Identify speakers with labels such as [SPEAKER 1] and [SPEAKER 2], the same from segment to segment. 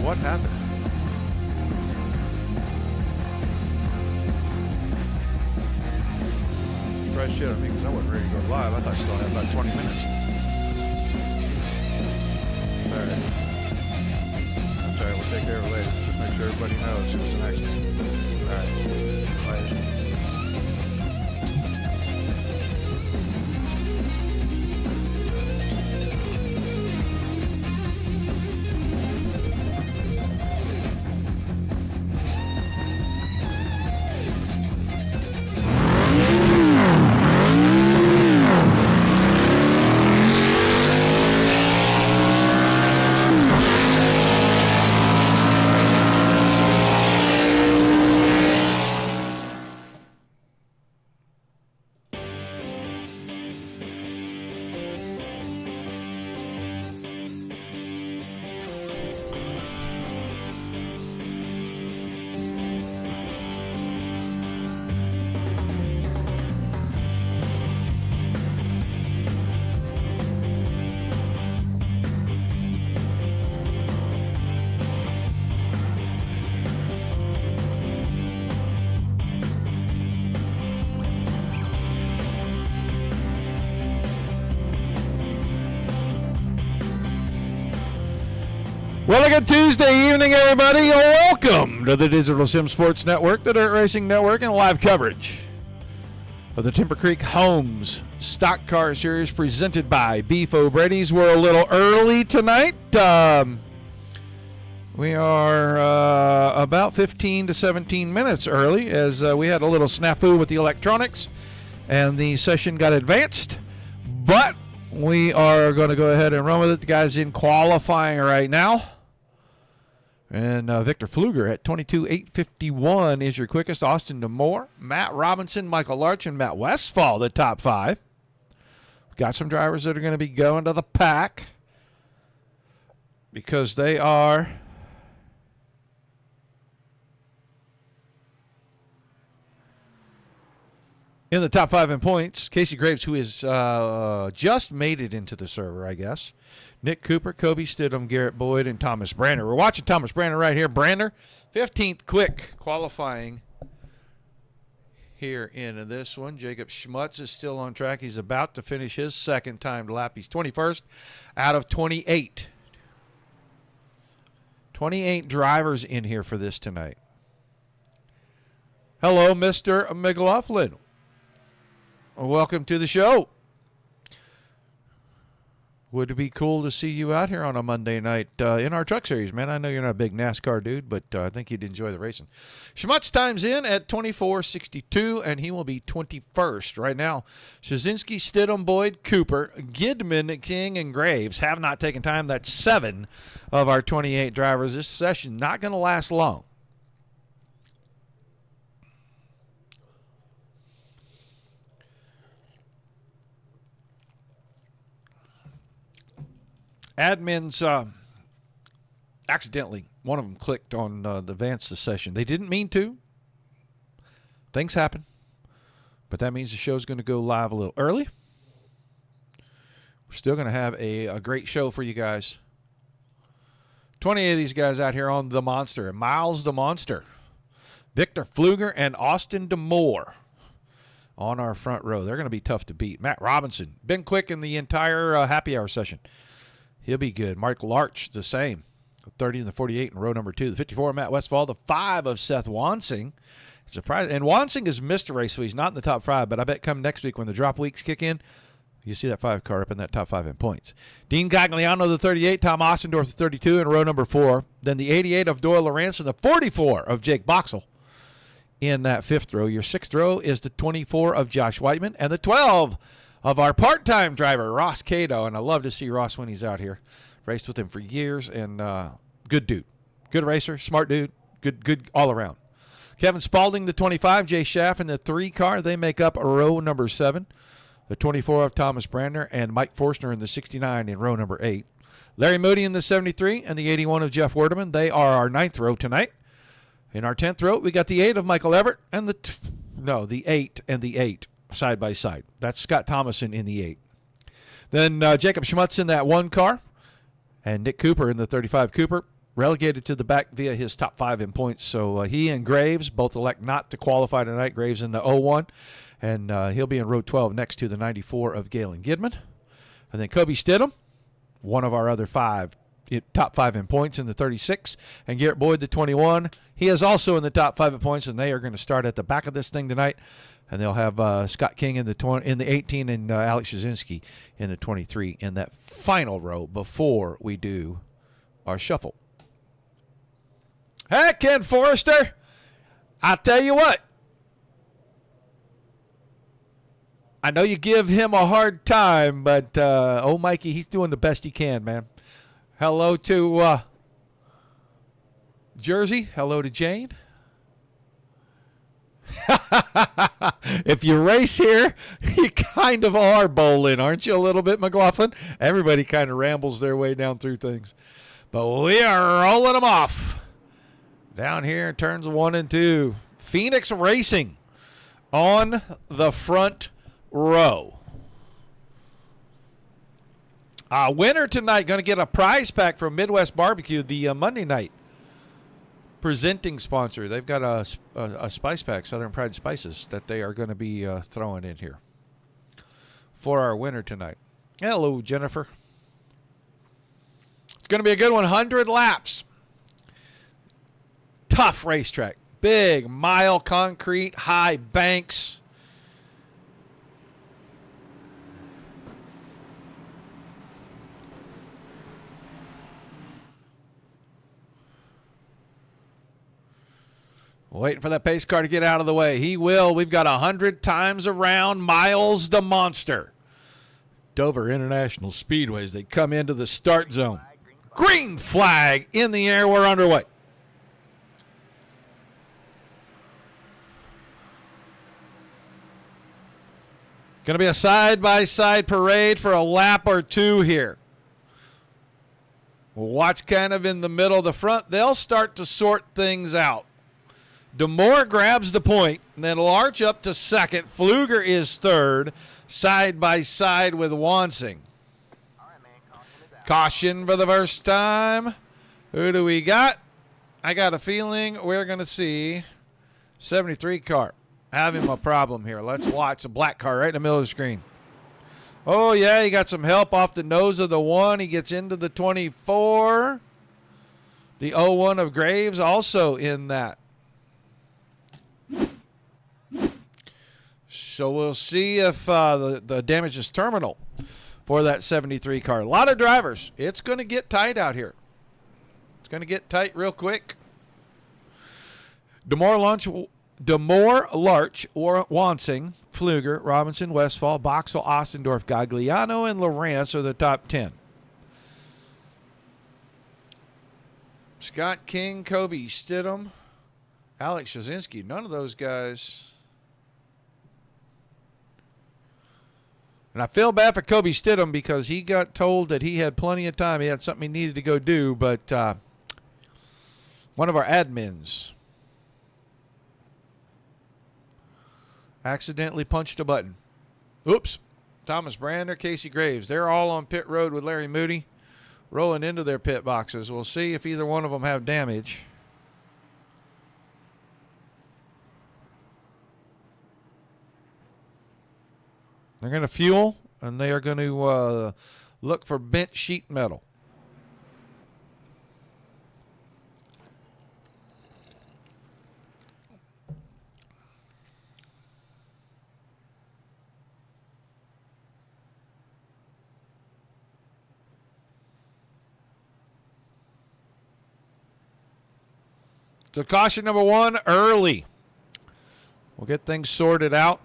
[SPEAKER 1] What happened? Fresh shit on me because I wasn't ready to go live. I thought I still had about 20 minutes. Alright. That's alright, we'll take care of it later. Just make sure everybody knows who's the next one. Alright. Later. Well, good Tuesday evening, everybody. Welcome to the Digital Sim Sports Network, the Dirt Racing Network, and live coverage of the Timber Creek Homes Stock Car Series presented by BeefOBradys. We're a little early tonight. We are about 15 to 17 minutes early as we had a little snafu with the electronics and the session got advanced. But we are going to go ahead and run with it. The guys in qualifying right now. And Victor Pfluger at 22.851 is your quickest. Austin DeMoore, Matt Robinson, Michael Larch, and Matt Westfall, the top five. Got some drivers that are going to be going to the pack because they are in the top five in points. Casey Graves, who is just made it into the server, I guess. Nick Cooper, Kobe Stidham, Garrett Boyd, and Thomas Brander. We're watching Thomas Brander right here. Brander, 15th quick qualifying here in this one. Jacob Schmutz is still on track. He's about to finish his second timed lap. He's 21st out of 28. 28 drivers in here for this tonight. Hello, Mr. McLaughlin. Welcome to the show. Would it be cool to see you out here on a Monday night in our truck series, man? I know you're not a big NASCAR dude, but I think you'd enjoy the racing. Schmutz times in at 24.62, and he will be 21st. Right now, Szynski, Stidham, Boyd, Cooper, Gidman, King, and Graves have not taken time. That's 7 of our 28 drivers. This session not going to last long. Admins accidentally, one of them clicked on the advance the session. They didn't mean to. Things happen. But that means the show's going to go live a little early. We're still going to have a great show for you guys. 20 of these guys out here on the Monster. Miles the Monster. Victor Pfluger and Austin DeMoore on our front row. They're going to be tough to beat. Matt Robinson, been quick in the entire happy hour session. He'll be good. Mark Larch, the same. 30 and the 48 in row number 2. The 54, Matt Westfall. The 5 of Seth Wansing. Surprise. And Wansing has missed a race, so he's not in the top 5. But I bet come next week when the drop weeks kick in, you see that 5 car up in that top 5 in points. Dean Gagliano, the 38. Tom Ostendorf, the 32 in row number 4. Then the 88 of Doyle Lawrence and the 44 of Jake Boxell in that 5th row. Your 6th row is the 24 of Josh Whiteman and the 12 of our part-time driver, Ross Cato. And I love to see Ross when he's out here. Raced with him for years, and good dude. Good racer, smart dude, good all around. Kevin Spaulding, the 25, Jay Schaff in the 3 car. They make up row number 7. The 24 of Thomas Brander and Mike Forstner in the 69 in row number 8. Larry Moody in the 73 and the 81 of Jeff Werdeman. They are our 9th row tonight. In our 10th row, we got the 8 of Michael Everett and the 8 and the 8. Side by side. That's Scott Thomason in the 8. Then Jacob Schmutz in that 1 car. And Nick Cooper in the 35 Cooper. relegated to the back via his top 5 in points. So he and Graves both elect not to qualify tonight. Graves in the 01, and he'll be in row 12 next to the 94 of Galen Gidman. And then Kobe Stidham, one of our other top 5 in points in the 36, and Garrett Boyd, the 21. He is also in the top 5 in points, and they are going to start at the back of this thing tonight. And they'll have Scott King in the 18 and Alex Jasinski in the 23 in that final row before we do our shuffle. Hey, Ken Forrester, I tell you what. I know you give him a hard time, but old Mikey, he's doing the best he can, man. Hello to Jersey. Hello to Jane. If you race here, you kind of are bowling, aren't you, a little bit, McLaughlin? Everybody kind of rambles their way down through things. But we are rolling them off. Down here in turns 1 and 2. Phoenix Racing on the front row. Winner tonight going to get a prize pack from Midwest Barbecue, the Monday night presenting sponsor. They've got a spice pack, Southern Pride Spices, that they are going to be throwing in here for our winner tonight. Hello, Jennifer. It's going to be a good 100 laps. Tough racetrack. Big, mile concrete, high banks. Waiting for that pace car to get out of the way. He will. We've got 100 times around. Miles the Monster. Dover International Speedways. They come into the start zone. Green flag in the air. We're underway. Going to be a side-by-side parade for a lap or two here. We'll watch kind of in the middle of the front. They'll start to sort things out. DeMoore grabs the point, and then Larch up to second. Pfluger is third, side-by-side with Wansing. Caution for the first time. Who do we got? I got a feeling we're going to see 73 car. Having a problem here. Let's watch. A black car right in the middle of the screen. Oh, yeah, he got some help off the nose of the 1. He gets into the 24. The 01 of Graves also in that. So we'll see if the damage is terminal for that 73 car. A lot of drivers. It's going to get tight out here. It's going to get tight real quick. DeMoore, Larch, Wansing, Pfluger, Robinson, Westfall, Boxall, Ostendorf, Gagliano, and Lawrence are the top 10. Scott King, Kobe Stidham, Alex Jasinski. None of those guys. And I feel bad for Kobe Stidham because he got told that he had plenty of time. He had something he needed to go do, but one of our admins accidentally punched a button. Oops. Thomas Brander, Casey Graves. They're all on pit road with Larry Moody, rolling into their pit boxes. We'll see if either one of them have damage. They're going to fuel, and they are going to look for bent sheet metal. So caution number 1, early. We'll get things sorted out.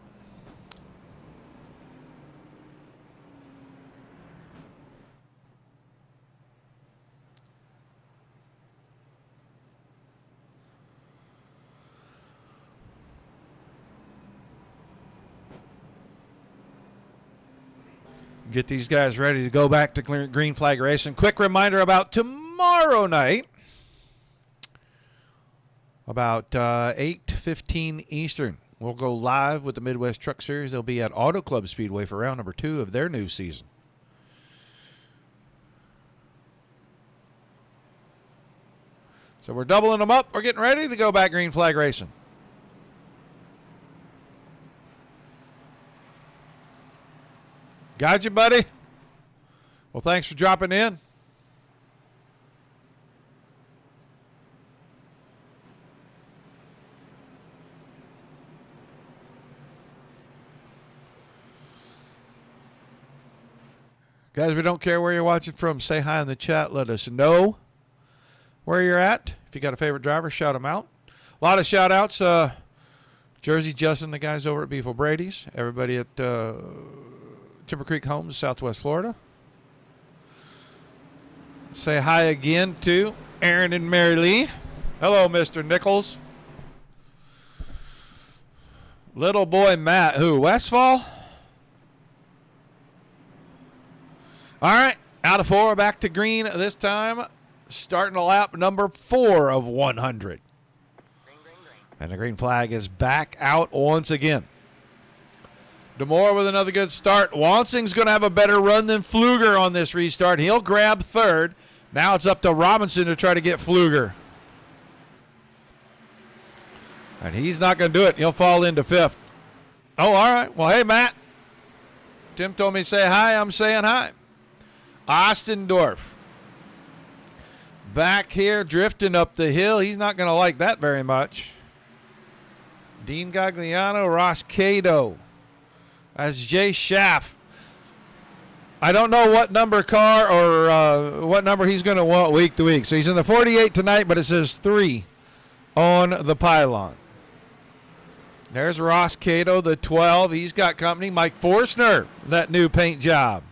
[SPEAKER 1] Get these guys ready to go back to green flag racing. Quick reminder about tomorrow night. About 8:15 Eastern. We'll go live with the Midwest Truck Series. They'll be at Auto Club Speedway for round number 2 of their new season. So we're doubling them up. We're getting ready to go back green flag racing. Got you, buddy? Well, thanks for dropping in. Guys, we don't care where you're watching from. Say hi in the chat. Let us know where you're at. If you got a favorite driver, shout them out. A lot of shout outs. Jersey Justin, the guys over at BeefOBradys. Everybody at Timber Creek Homes, Southwest Florida. Say hi again to Aaron and Mary Lee. Hello, Mr. Nichols. Little boy Matt. Who? Westfall? All right. Out of 4, back to green this time. Starting a lap number 4 of 100. And the green flag is back out once again. DeMoore with another good start. Wansing's going to have a better run than Pfluger on this restart. He'll grab 3rd. Now it's up to Robinson to try to get Pfluger. And he's not going to do it. He'll fall into 5th. Oh, all right. Well, hey, Matt. Tim told me to say hi. I'm saying hi. Ostendorf. Back here, drifting up the hill. He's not going to like that very much. Dean Gagliano, Ross Cato. That's Jay Schaff. I don't know what number car or what number he's going to want week to week. So he's in the 48 tonight, but it says 3 on the pylon. There's Ross Cato, the 12. He's got company. Mike Forstner, that new paint job.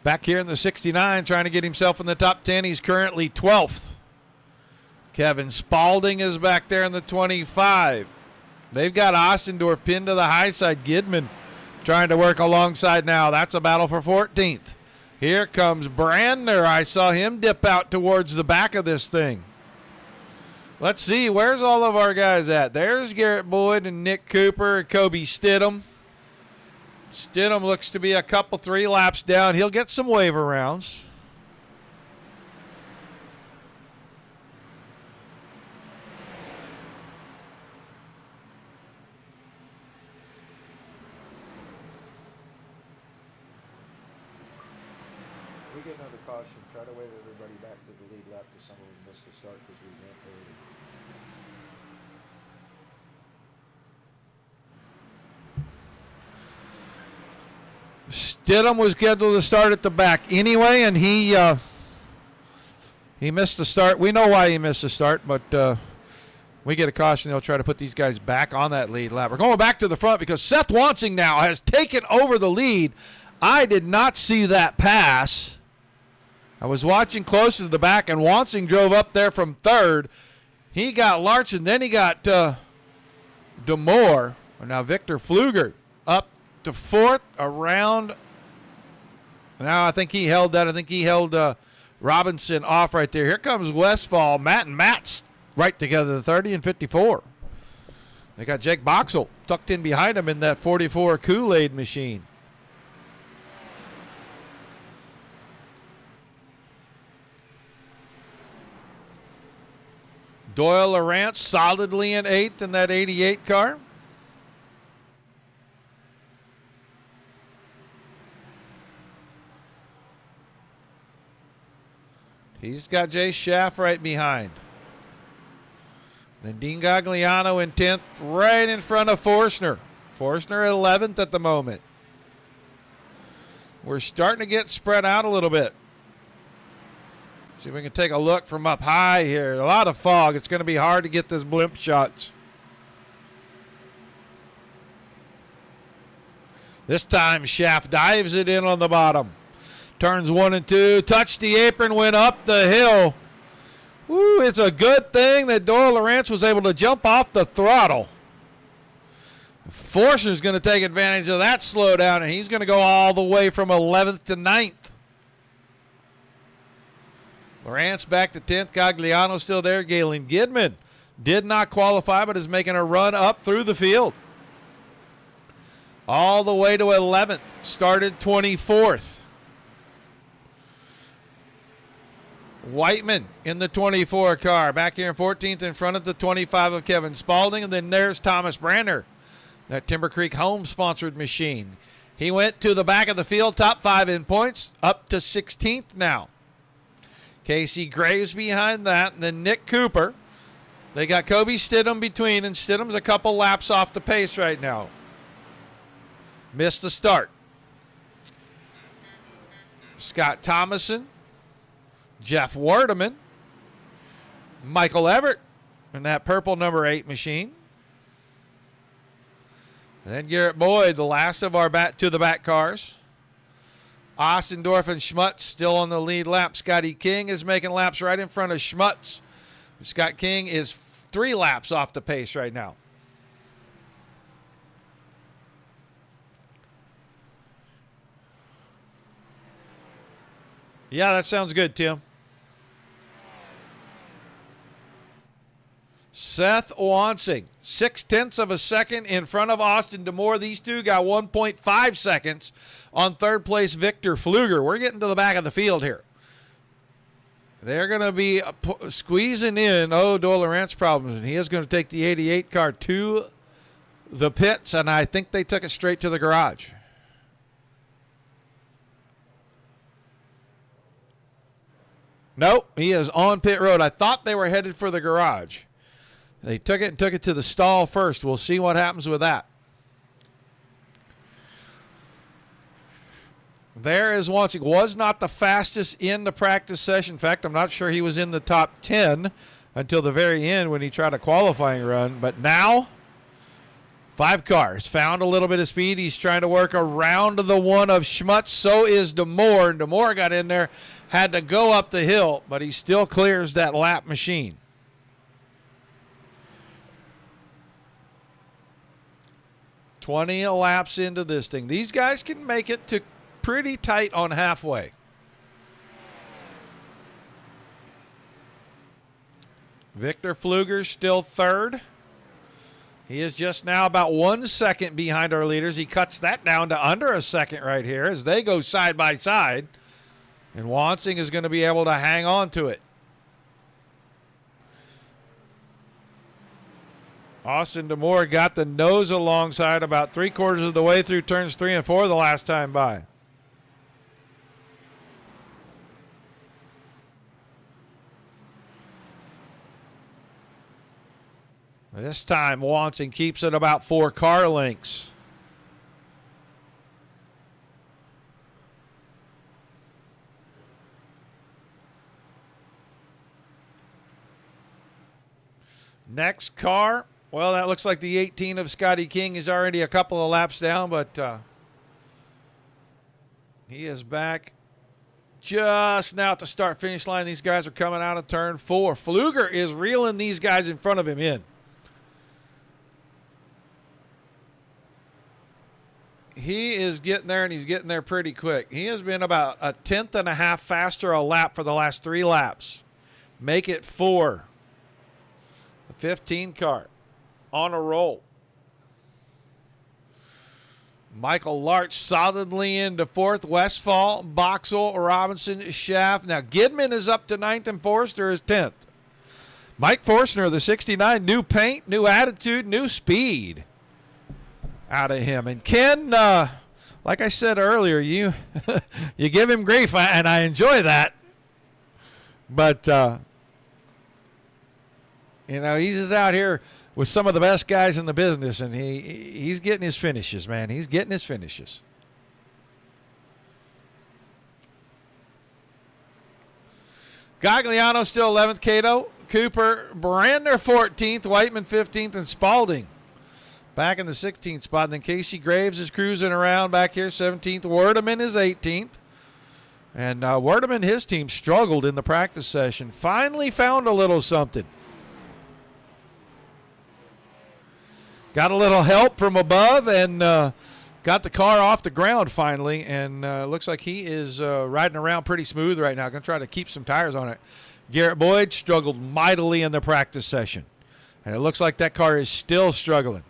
[SPEAKER 1] Back here in the 69, trying to get himself in the top 10. He's currently 12th. Kevin Spaulding is back there in the 25. They've got Ostendorf pinned to the high side. Gidman trying to work alongside now. That's a battle for 14th. Here comes Brandner. I saw him dip out towards the back of this thing. Let's see. Where's all of our guys at? There's Garrett Boyd and Nick Cooper and Kobe Stidham. Stidham looks to be a couple, 3 laps down. He'll get some waiver rounds. We get another caution. Try to wave everybody back to the lead lap because some of them missed the start because we went early. Stidham was scheduled to start at the back anyway, and he missed the start. We know why he missed the start, but we get a caution. They'll try to put these guys back on that lead lap. We're going back to the front because Seth Wansing now has taken over the lead. I did not see that pass. I was watching closer to the back, and Wansing drove up there from 3rd. He got Larson, then he got DeMoore. Now Victor Pfluger up to 4th around. Now I think he held that. I think he held Robinson off right there. Here comes Westfall. Matt and Matt's right together, the 30 and 54. They got Jake Boxell tucked in behind him in that 44 Kool-Aid machine. Doyle Lawrence solidly in 8th in that 88 car. He's got Jay Schaff right behind. Then Dean Gagliano in 10th, right in front of Forstner. Forstner 11th at the moment. We're starting to get spread out a little bit. See if we can take a look from up high here. A lot of fog. It's going to be hard to get this blimp shots. This time Schaff dives it in on the bottom. Turns 1 and 2. Touched the apron, went up the hill. Woo, it's a good thing that Doyle Lawrence was able to jump off the throttle. Forstner's going to take advantage of that slowdown, and he's going to go all the way from 11th to 9th. Lawrence back to 10th. Gagliano still there. Galen Gidman did not qualify, but is making a run up through the field. All the way to 11th. Started 24th. Whiteman in the 24 car. Back here in 14th in front of the 25 of Kevin Spaulding. And then there's Thomas Brander, that Timber Creek home-sponsored machine. He went to the back of the field, top 5 in points, up to 16th now. Casey Graves behind that, and then Nick Cooper. They got Kobe Stidham between, and Stidham's a couple laps off the pace right now. Missed the start. Scott Thomason, Jeff Wardeman, Michael Everett in that purple number 8 machine. And then Garrett Boyd, the last of our back cars. Ostendorf and Schmutz still on the lead lap. Scotty King is making laps right in front of Schmutz. Scott King is 3 laps off the pace right now. Yeah, that sounds good, Tim. Seth Wansing, 0.6 of a second in front of Austin Demore. These two got 1.5 seconds on third place Victor Pfluger. We're getting to the back of the field here. They're going to be squeezing in Doyle Rant's problems, and he is going to take the 88 car to the pits, and I think they took it straight to the garage. Nope, he is on pit road. I thought they were headed for the garage. They took it to the stall first. We'll see what happens with that. There is Wansing. Was not the fastest in the practice session. In fact, I'm not sure he was in the top 10 until the very end when he tried a qualifying run. But now, 5 cars. Found a little bit of speed. He's trying to work around the one of Schmutz. So is Demore. And Demore got in there, had to go up the hill, but he still clears that lap machine. "20 laps into this thing." These guys can make it to pretty tight on halfway. Victor Pfluger still third. He is just now about 1 second behind our leaders. He cuts that down to under a second right here as they go side by side. And Wansing is going to be able to hang on to it. Austin Demore got the nose alongside about 3/4 of the way through turns 3 and 4 the last time by. This time, Wansing keeps it about 4 car lengths. Next car, well, that looks like the 18 of Scotty King is already a couple of laps down, but he is back just now at the start-finish line. These guys are coming out of turn 4. Pfluger is reeling these guys in front of him in. He is getting there, and he's getting there pretty quick. He has been about 1.5 tenths faster a lap for the last 3 laps. Make it 4. The 15 car on a roll. Michael Larch solidly into 4th. Westfall, Boxell, Robinson, Schaff. Now Gidman is up to 9th, and Forrester is 10th. Mike Forstner, the 69, new paint, new attitude, new speed out of him. And Ken, like I said earlier, you you give him grief, and I enjoy that. But, you know, he's just out here with some of the best guys in the business, and he's getting his finishes, man. He's getting his finishes. Gagliano still 11th, Cato. Cooper, Brander 14th, Whiteman 15th, and Spaulding back in the 16th spot. And then Casey Graves is cruising around back here, 17th. Wardeman is 18th. And Wardeman, his team struggled in the practice session. Finally found a little something. Got a little help from above and got the car off the ground finally. And looks like he is riding around pretty smooth right now. Going to try to keep some tires on it. Garrett Boyd struggled mightily in the practice session. And it looks like that car is still struggling.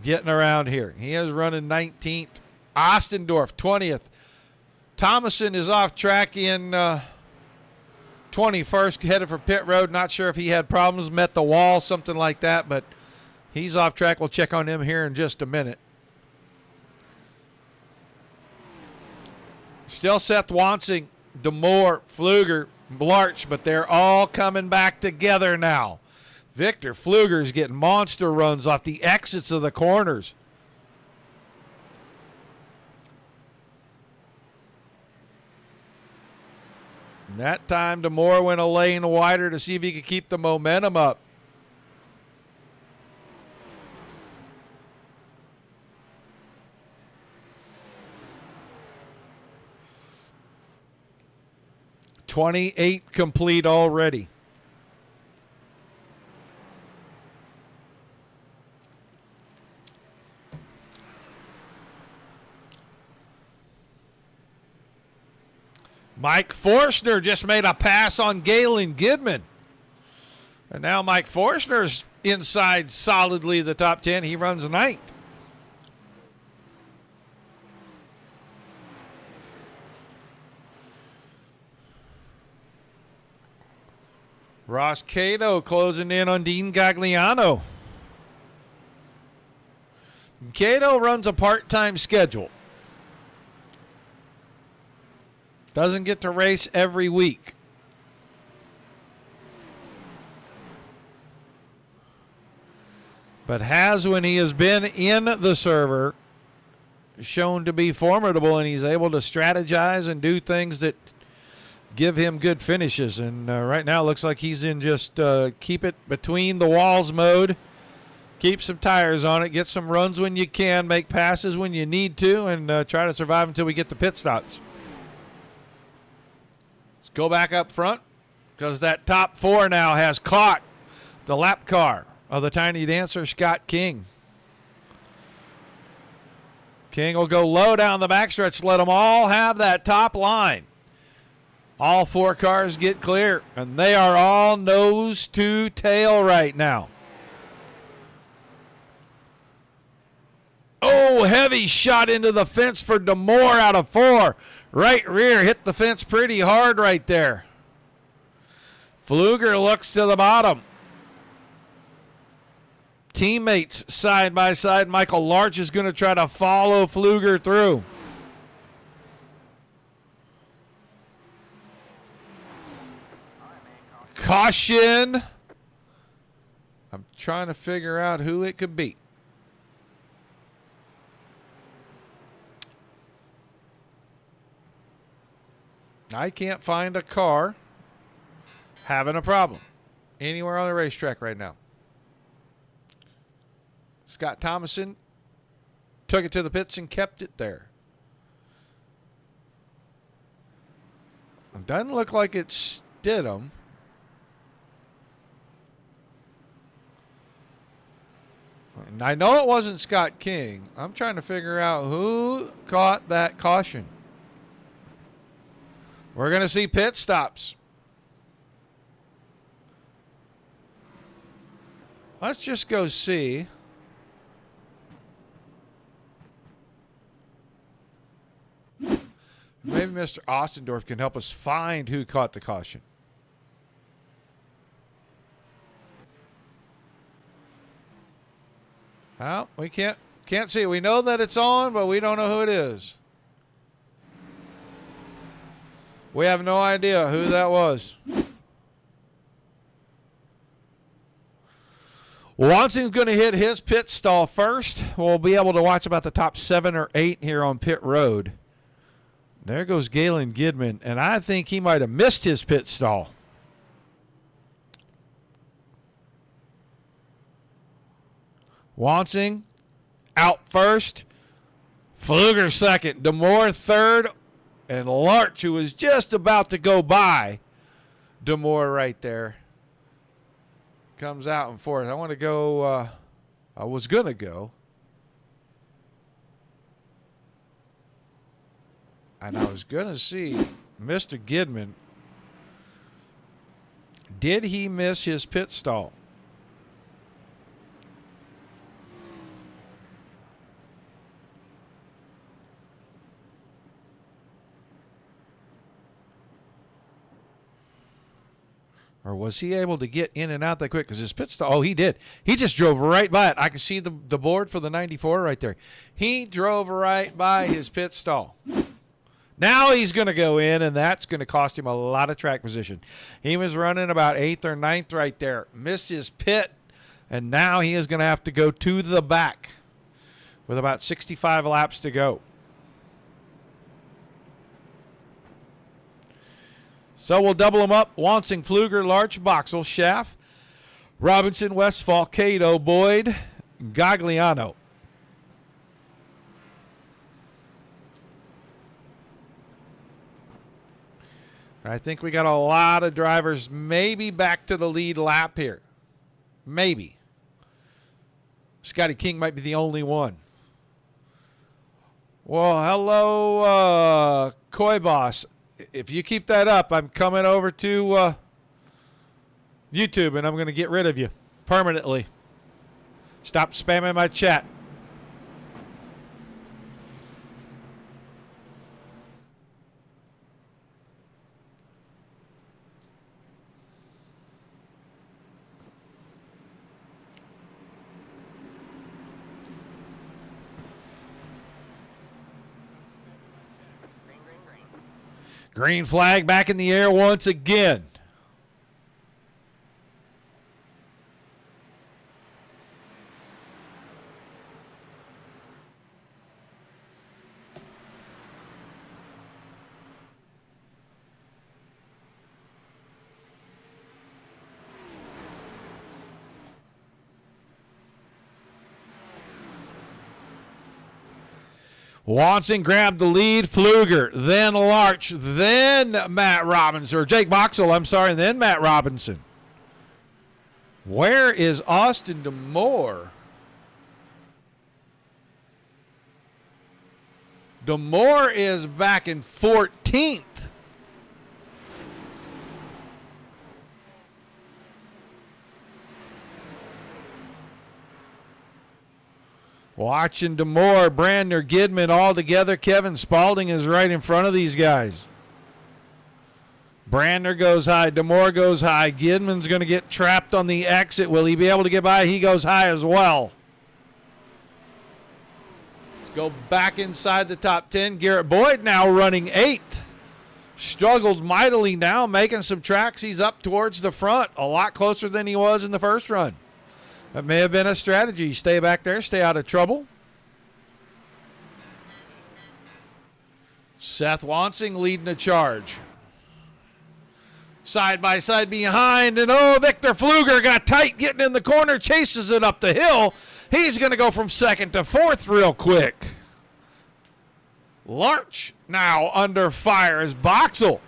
[SPEAKER 1] Getting around here. He is running 19th. Ostendorf, 20th. Thomason is off track in 21st, headed for pit road. Not sure if he had problems, met the wall, something like that, but he's off track. We'll check on him here in just a minute. Still Seth Wansing, DeMoore, Pfluger, Blarch, but they're all coming back together now. Victor Pfluger's getting monster runs off the exits of the corners. And that time, DeMoore went a lane wider to see if he could keep the momentum up. .28 complete already. Mike Forstner just made a pass on Galen Gidman. And now Mike Forstner's inside solidly the top 10. He runs ninth. Ross Cato closing in on Dean Gagliano. Cato runs a part-time schedule. Doesn't get to race every week. But has, when he has been in the server, shown to be formidable, and he's able to strategize and do things that give him good finishes. And right now it looks like he's in just keep it between the walls mode. Keep some tires on it. Get some runs when you can. Make passes when you need to. And try to survive until we get the pit stops. Let's go back up front, because that top four now has caught the lap car of the Tiny Dancer, Scott King. King will go low down the backstretch. Let them all have that top line. All four cars get clear, and they are all nose to tail right now. Oh, heavy shot into the fence for DeMoore out of four. Right rear hit the fence pretty hard right there. Pfluger looks to the bottom. Teammates side by side. Michael Larch is going to try to follow Pfluger through. Caution. I'm trying to figure out who it could be. I can't find a car having a problem anywhere on the racetrack right now. Scott Thomason took it to the pits and kept it there. It doesn't look like it's Stidham. And I know it wasn't Scott King. I'm trying to figure out who caught that caution. We're going to see pit stops. Let's just go see. Maybe Mr. Ostendorf can help us find who caught the caution. Well, we can't see it. We know that it's on, but we don't know who it is. We have no idea who that was. Wanson's going to hit his pit stall first. We'll be able to watch about the top 7 or 8 here on pit road. There goes Galen Gidman, and I think he might have missed his pit stall. Wansing out first. Pfluger second. DeMoore third. And Larch, who was just about to go by DeMoore right there, comes out in fourth. I want to go, I was going to go. And I was going to see Mr. Gidman. Did he miss his pit stall? Or was he able to get in and out that quick? Because his pit stall, oh, he did. He just drove right by it. I can see the board for the 94 right there. He drove right by his pit stall. Now he's going to go in, and that's going to cost him a lot of track position. He was running about 8th or 9th right there. Missed his pit, and now he is going to have to go to the back with about 65 laps to go. So we'll double them up. Wansing, Pfluger, Larch, Boxell, Schaff, Robinson, Westphal, Cato, Boyd, Gagliano. I think we got a lot of drivers maybe back to the lead lap here. Maybe. Scotty King might be the only one. Well, hello, Koi Boss. If you keep that up, I'm coming over to YouTube, and I'm going to get rid of you permanently. Stop spamming my chat. Green flag back in the air once again. Wansing grabbed the lead, Pfluger, then Larch, then Matt Robinson, or Jake Boxell, I'm sorry, and then Matt Robinson. Where is Austin D'Amore? D'Amore is back in 14th. Watching D'Amore, Brandner, Gidman all together. Kevin Spaulding is right in front of these guys. Brandner goes high. D'Amore goes high. Gidman's going to get trapped on the exit. Will he be able to get by? He goes high as well. Let's go back inside the top 10. Garrett Boyd now running 8th. Struggled mightily now, making some tracks. He's up towards the front, a lot closer than he was in the first run. That may have been a strategy. Stay back there, stay out of trouble. Seth Wansing leading the charge. Side by side behind, and oh, Victor Pfluger got tight getting in the corner, chases it up the hill. He's going to go from 2nd to 4th real quick. Larch now under fire as Boxell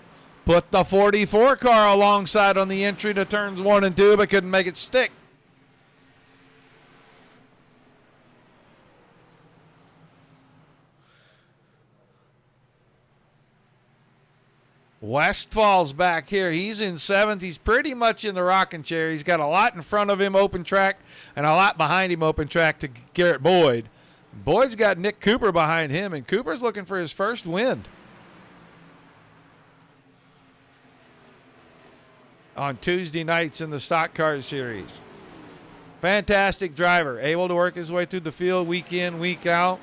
[SPEAKER 1] put the 44 car alongside on the entry to turns 1 and 2, but couldn't make it stick. Westfall's back here. He's in 7th. He's pretty much in the rocking chair. He's got a lot in front of him, open track, and a lot behind him, open track to Garrett Boyd. Boyd's got Nick Cooper behind him, and Cooper's looking for his first win on Tuesday nights in the Stock Car Series. Fantastic driver, able to work his way through the field week in, week out.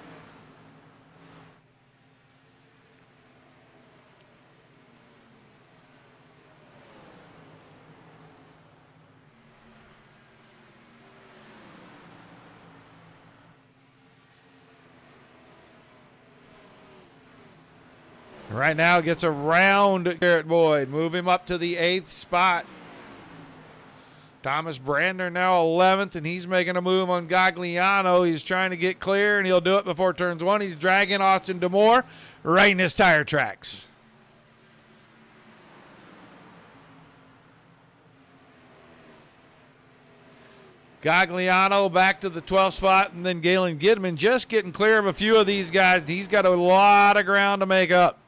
[SPEAKER 1] Right now gets around Garrett Boyd. Move him up to the 8th spot. Thomas Brandner now 11th, and he's making a move on Gagliano. He's trying to get clear, and he'll do it before turns 1. He's dragging Austin D'Amore right in his tire tracks. Gagliano back to the 12th spot, and then Galen Gidman just getting clear of a few of these guys. He's got a lot of ground to make up.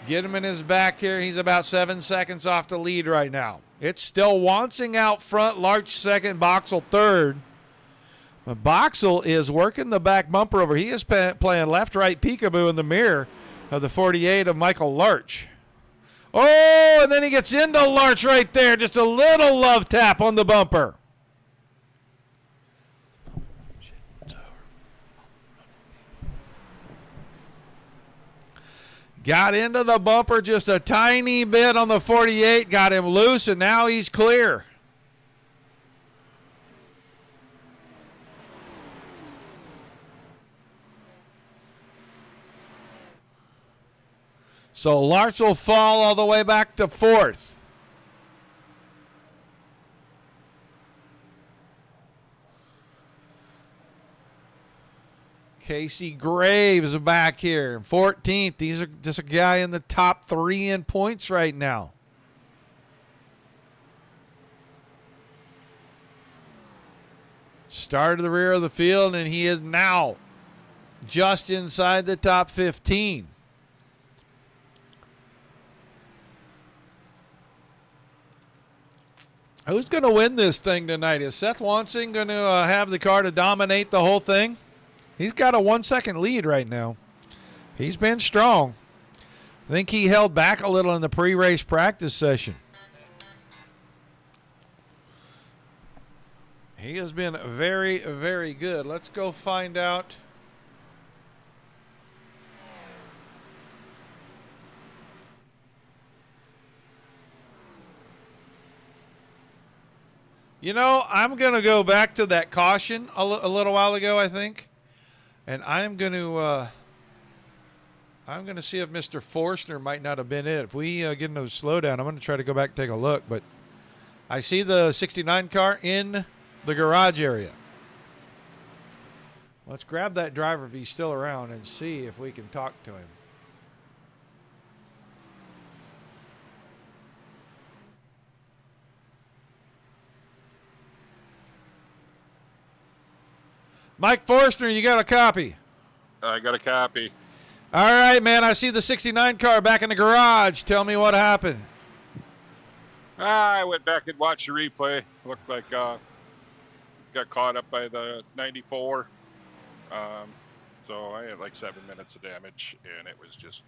[SPEAKER 1] Gidman is back here. He's about 7 seconds off the lead right now. It's still Wansing out front, Larch 2nd, Boxell 3rd. But Boxell is working the back bumper over. He is playing left-right peekaboo in the mirror of the 48 of Michael Larch. Oh, and then he gets into Larch right there. Just a little love tap on the bumper. Got into the bumper just a tiny bit on the 48. Got him loose, and now he's clear. So Larch will fall all the way back to 4th. Casey Graves back here, 14th. These are just a guy in the top 3 in points right now. Started the rear of the field, and he is now just inside the top 15. Who's going to win this thing tonight? Is Seth Wansing going to have the car to dominate the whole thing? He's got a 1-second lead right now. He's been strong. I think he held back a little in the pre-race practice session. He has been very, very good. Let's go find out. You know, I'm going to go back to that caution a little while ago, I think. And I'm going to see if Mr. Forstner might not have been it. If we get into a slowdown, I'm going to try to go back and take a look. But I see the 69 car in the garage area. Let's grab that driver if he's still around and see if we can talk to him. Mike Forstner, you got a copy?
[SPEAKER 2] I got a copy.
[SPEAKER 1] All right, man. I see the 69 car back in the garage. Tell me what happened.
[SPEAKER 2] I went back and watched the replay. Looked like got caught up by the 94. So I had like 7 minutes of damage, and it was just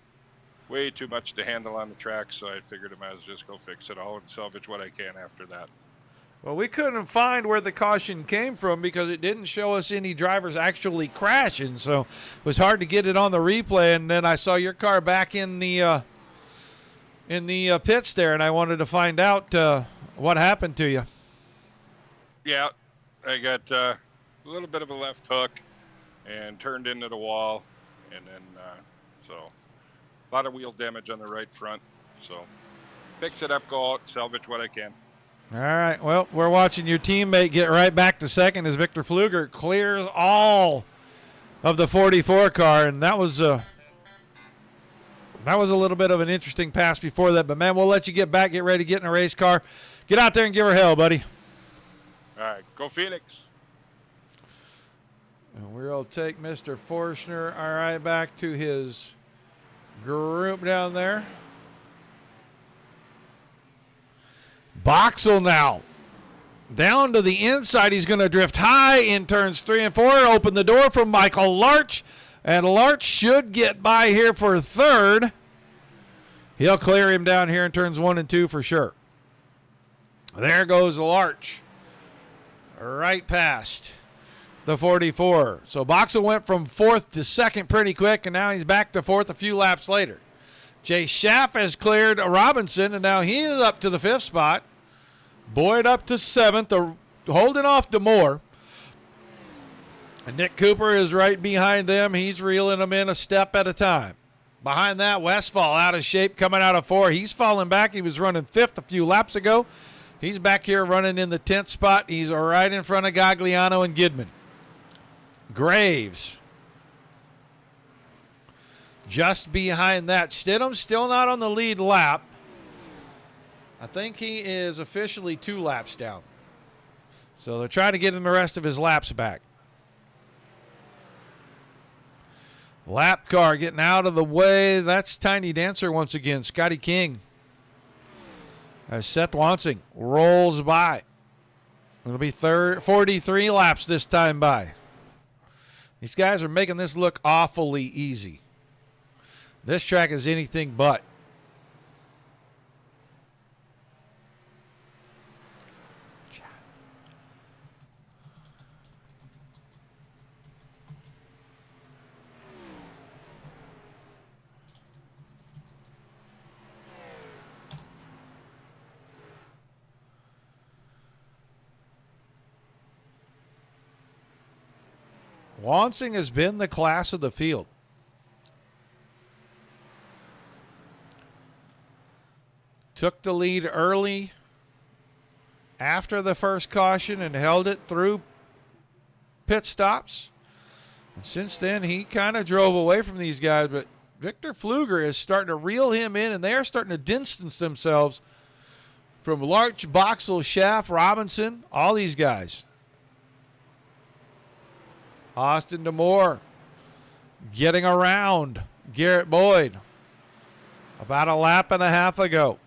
[SPEAKER 2] way too much to handle on the track. So I figured I might as well just go fix it all and salvage what I can after that.
[SPEAKER 1] Well, we couldn't find where the caution came from because it didn't show us any drivers actually crashing. So it was hard to get it on the replay. And then I saw your car back in the pits there, and I wanted to find out what happened to you.
[SPEAKER 2] Yeah, I got a little bit of a left hook and turned into the wall, and then so a lot of wheel damage on the right front. So fix it up, go out, salvage what I can.
[SPEAKER 1] All right, well, we're watching your teammate get right back to second as Victor Pfluger clears all of the 44 car, and that was a little bit of an interesting pass before that. But, man, we'll let you get back, get ready, get in a race car. Get out there and give her hell, buddy.
[SPEAKER 2] All right, go Phoenix.
[SPEAKER 1] And we'll take Mr. Forstner, all right, back to his group down there. Boxel now down to the inside. He's going to drift high in turns 3 and 4. Open the door for Michael Larch. And Larch should get by here for 3rd. He'll clear him down here in turns 1 and 2 for sure. There goes Larch. Right past the 44. So Boxel went from 4th to 2nd pretty quick, and now he's back to 4th a few laps later. Jay Schaff has cleared Robinson, and now he is up to the 5th spot. Boyd up to 7th, holding off DeMoore. And Nick Cooper is right behind them. He's reeling them in a step at a time. Behind that, Westfall out of shape coming out of 4. He's falling back. He was running 5th a few laps ago. He's back here running in the 10th spot. He's right in front of Gagliano and Gidman. Graves just behind that. Stidham still not on the lead lap. I think he is officially 2 laps down. So they're trying to get him the rest of his laps back. Lap car getting out of the way. That's Tiny Dancer once again. Scotty King. As Seth Wansing rolls by. It'll be 43 laps this time by. These guys are making this look awfully easy. This track is anything but. Wansing has been the class of the field. Took the lead early after the first caution and held it through pit stops. And since then, he kind of drove away from these guys, but Victor Pfluger is starting to reel him in, and they are starting to distance themselves from Larch, Boxell, Schaff, Robinson, all these guys. Austin D'Amore getting around Garrett Boyd about a lap and a half ago.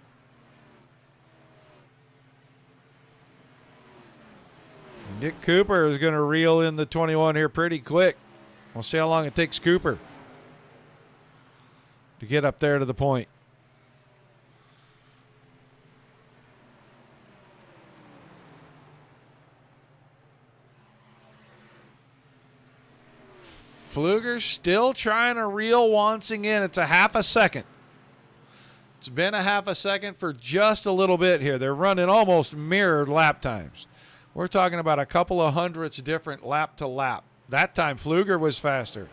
[SPEAKER 1] Nick Cooper is going to reel in the 21 here pretty quick. We'll see how long it takes Cooper to get up there to the point. Pfluger's still trying to reel Wansing in. It's a half a second. It's been a half a second for just a little bit here. They're running almost mirrored lap times. We're talking about a couple of hundredths different lap to lap. That time Pfluger was faster.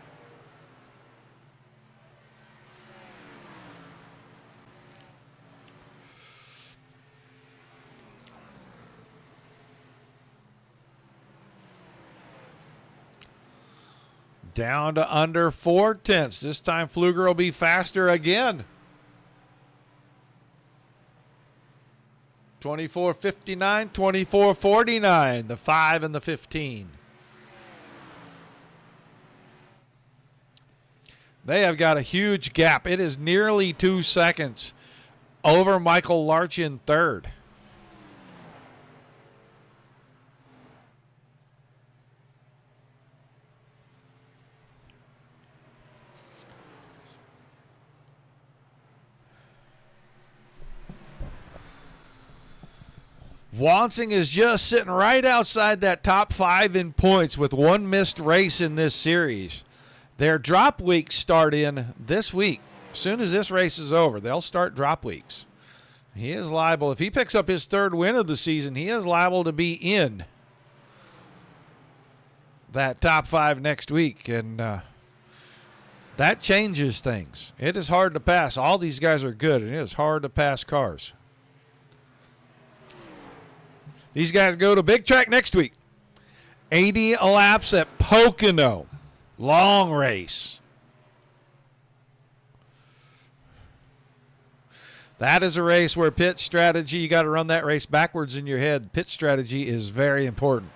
[SPEAKER 1] Down to under 4/10. This time Pfluger will be faster again. 24:59, 24:49, the 5 and the 15. They have got a huge gap. It is nearly 2 seconds over Michael Larch in third. Wansing is just sitting right outside that top 5 in points with one missed race in this series. Their drop weeks start in this week. As soon as this race is over, they'll start drop weeks. He is liable, if he picks up his 3rd win of the season, he is liable to be in that top 5 next week. And that changes things. It is hard to pass. All these guys are good, and it is hard to pass cars. These guys go to big track next week. 80 laps at Pocono. Long race. That is a race where pit strategy, you got to run that race backwards in your head. Pit strategy is very important.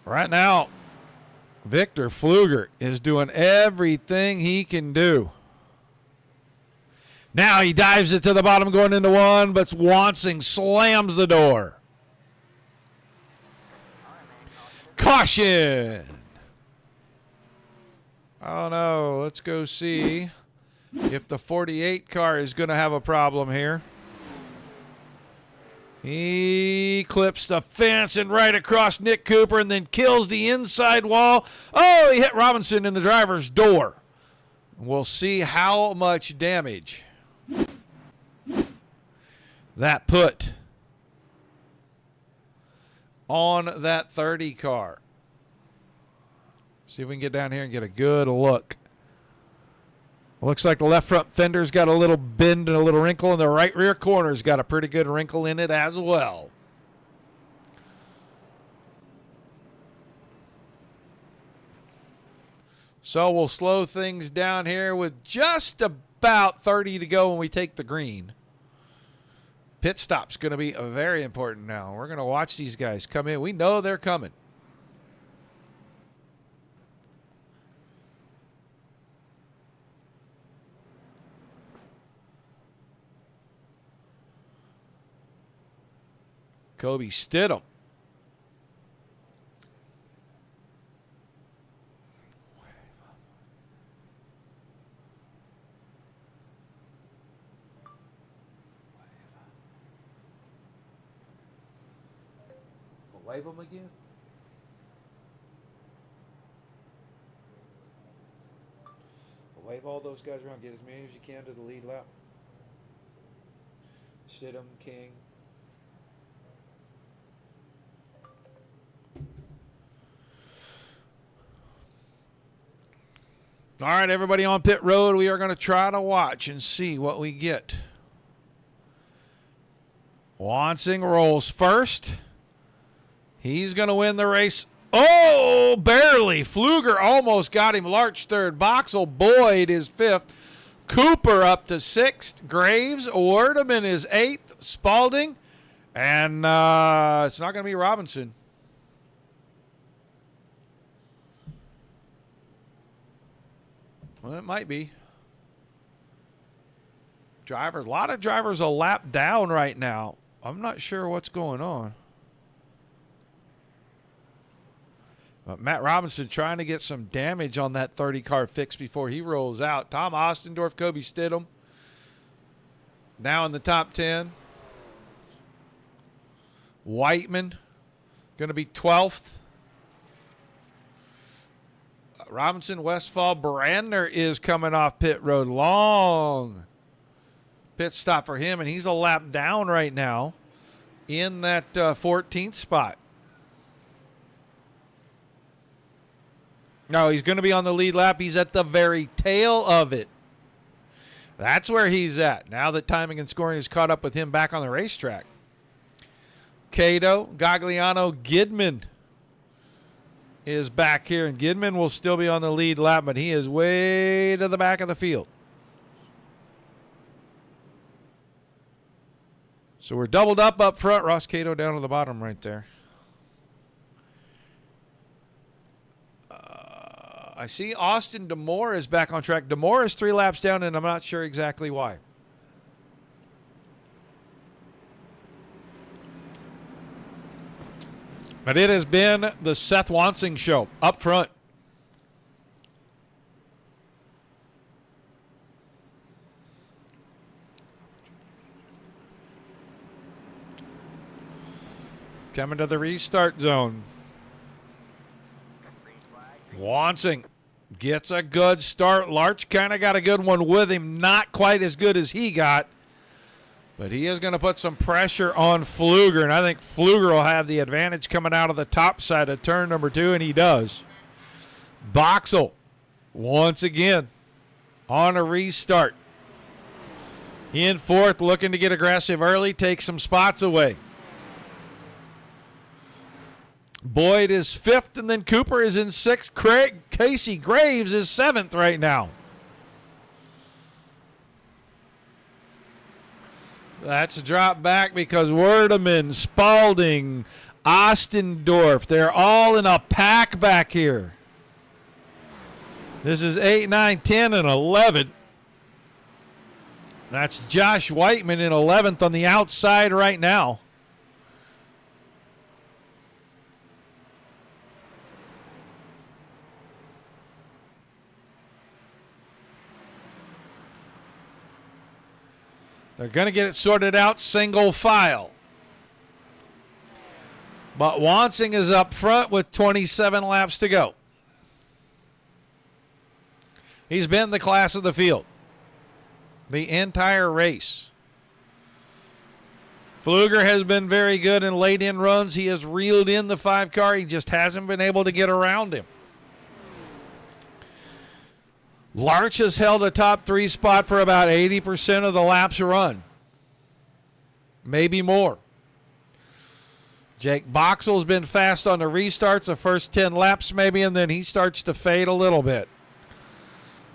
[SPEAKER 1] Right now, Victor Pfluger is doing everything he can do. Now he dives it to the bottom going into 1, but Wansing slams the door. Caution! Oh no, let's go see if the 48 car is going to have a problem here. He clips the fence and right across Nick Cooper and then kills the inside wall. Oh, he hit Robinson in the driver's door. We'll see how much damage that put on that 30 car. See if we can get down here and get a good look. Looks like the left front fender's got a little bend and a little wrinkle, and the right rear corner's got a pretty good wrinkle in it as well. So we'll slow things down here with just about 30 to go when we take the green. Pit stop's going to be very important now. We're going to watch these guys come in. We know they're coming. Kobe Stidham. Wave them again. Wave all those guys around. Get as many as you can to the lead lap. Stidham, King. All right, everybody on pit road, we are going to try to watch and see what we get. Wansing rolls first. He's going to win the race. Oh, barely. Fluger almost got him. Larch third. Boxell. Boyd is fifth. Cooper up to sixth. Graves. Werdeman is eighth. Spalding. And it's not going to be Robinson. Well, it might be. Drivers, a lot of drivers a lap down right now. I'm not sure what's going on. But Matt Robinson trying to get some damage on that 30 car fix before he rolls out. Tom Ostendorf, Kobe Stidham now in the top 10. Whiteman going to be 12th. Robinson, Westfall, Brandner is coming off pit road. Long pit stop for him, and he's a lap down right now in that 14th spot. No, he's going to be on the lead lap. He's at the very tail of it. That's where he's at. Now that timing and scoring has caught up with him back on the racetrack. Cato, Gagliano, Gidman is back here, and Gidman will still be on the lead lap, but he is way to the back of the field. So we're doubled up front. Ross Cato down to the bottom right there. I see Austin Demore is back on track. Demore is 3 laps down, and I'm not sure exactly why. But it has been the Seth Wansing show up front. Coming to the restart zone. Wansing gets a good start. Larch kind of got a good one with him. Not quite as good as he got. But he is going to put some pressure on Fluger, and I think Fluger will have the advantage coming out of the top side of turn number 2, and he does. Boxell, once again, on a restart. In fourth, looking to get aggressive early, take some spots away. Boyd is fifth, and then Cooper is in sixth. Casey Graves is seventh right now. That's a drop back because Werdeman, Spalding, Ostendorf, they're all in a pack back here. This is 8, 9, 10, and 11. That's Josh Whiteman in 11th on the outside right now. They're going to get it sorted out single file. But Wansing is up front with 27 laps to go. He's been the class of the field the entire race. Fluger has been very good in late in runs. He has reeled in the 5 car. He just hasn't been able to get around him. Larch has held a top 3 spot for about 80% of the laps run. Maybe more. Jake Boxell's been fast on the restarts, the first 10 laps maybe, and then he starts to fade a little bit.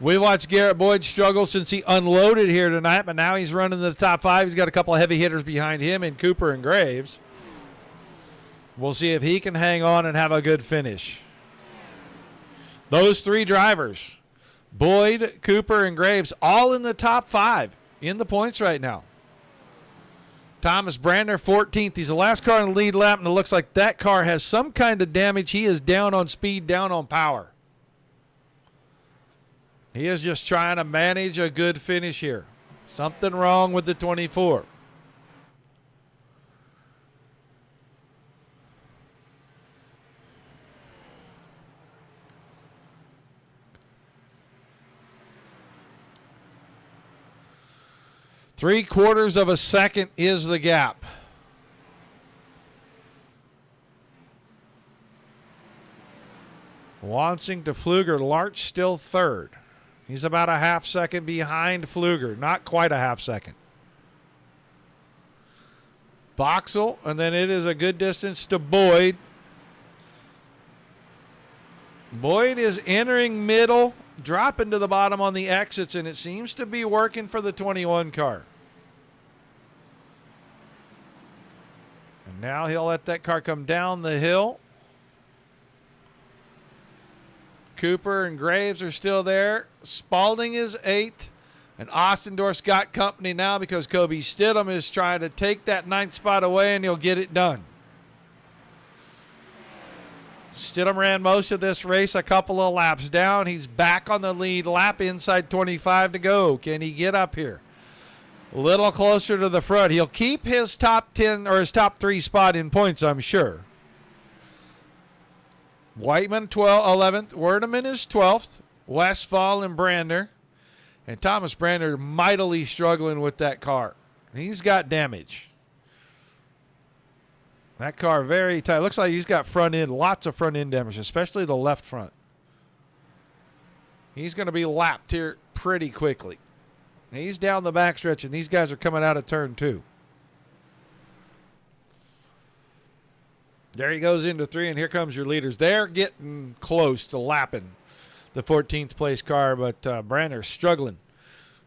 [SPEAKER 1] We watched Garrett Boyd struggle since he unloaded here tonight, but now he's running the top 5. He's got a couple of heavy hitters behind him in Cooper and Graves. We'll see if he can hang on and have a good finish. Those 3 drivers, Boyd, Cooper, and Graves, all in the top 5 in the points right now. Thomas Brandner, 14th. He's the last car in the lead lap, and it looks like that car has some kind of damage. He is down on speed, down on power. He is just trying to manage a good finish here. Something wrong with the 24. 3/4 of a second is the gap. Wansing to Pfluger. Larch still third. He's about a half second behind Pfluger. Not quite a half second. Boxel, and then it is a good distance to Boyd. Boyd is entering middle, dropping to the bottom on the exits, and it seems to be working for the 21 car. And now he'll let that car come down the hill. Cooper and Graves are still there. Spalding is 8. And Ostendorf's got company now because Kobe Stidham is trying to take that 9th spot away, and he'll get it done. Stidham ran most of this race a couple of laps down. He's back on the lead lap, inside 25 to go. Can he get up here? A little closer to the front. He'll keep his top 10 or his top 3 spot in points, I'm sure. Whiteman 11th. Werdeman is 12th. Westphal and Brander. And Thomas Brander mightily struggling with that car. He's got damage. That car very tight. Looks like he's got front end, lots of front end damage, especially the left front. He's going to be lapped here pretty quickly. He's down the backstretch, and these guys are coming out of turn 2. There he goes into 3, and here comes your leaders. They're getting close to lapping the 14th place car, but Brander's struggling.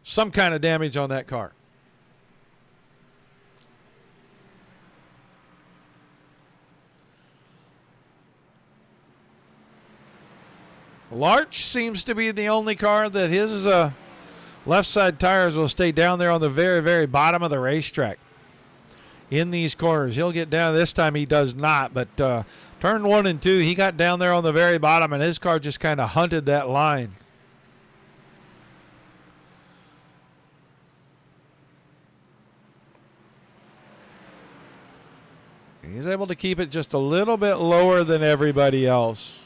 [SPEAKER 1] Some kind of damage on that car. Larch seems to be the only car that his left side tires will stay down there on the very, very bottom of the racetrack. In these corners. He'll get down. This time he does not, but turn 1 and 2, he got down there on the very bottom, and his car just kind of hunted that line. He's able to keep it just a little bit lower than everybody else.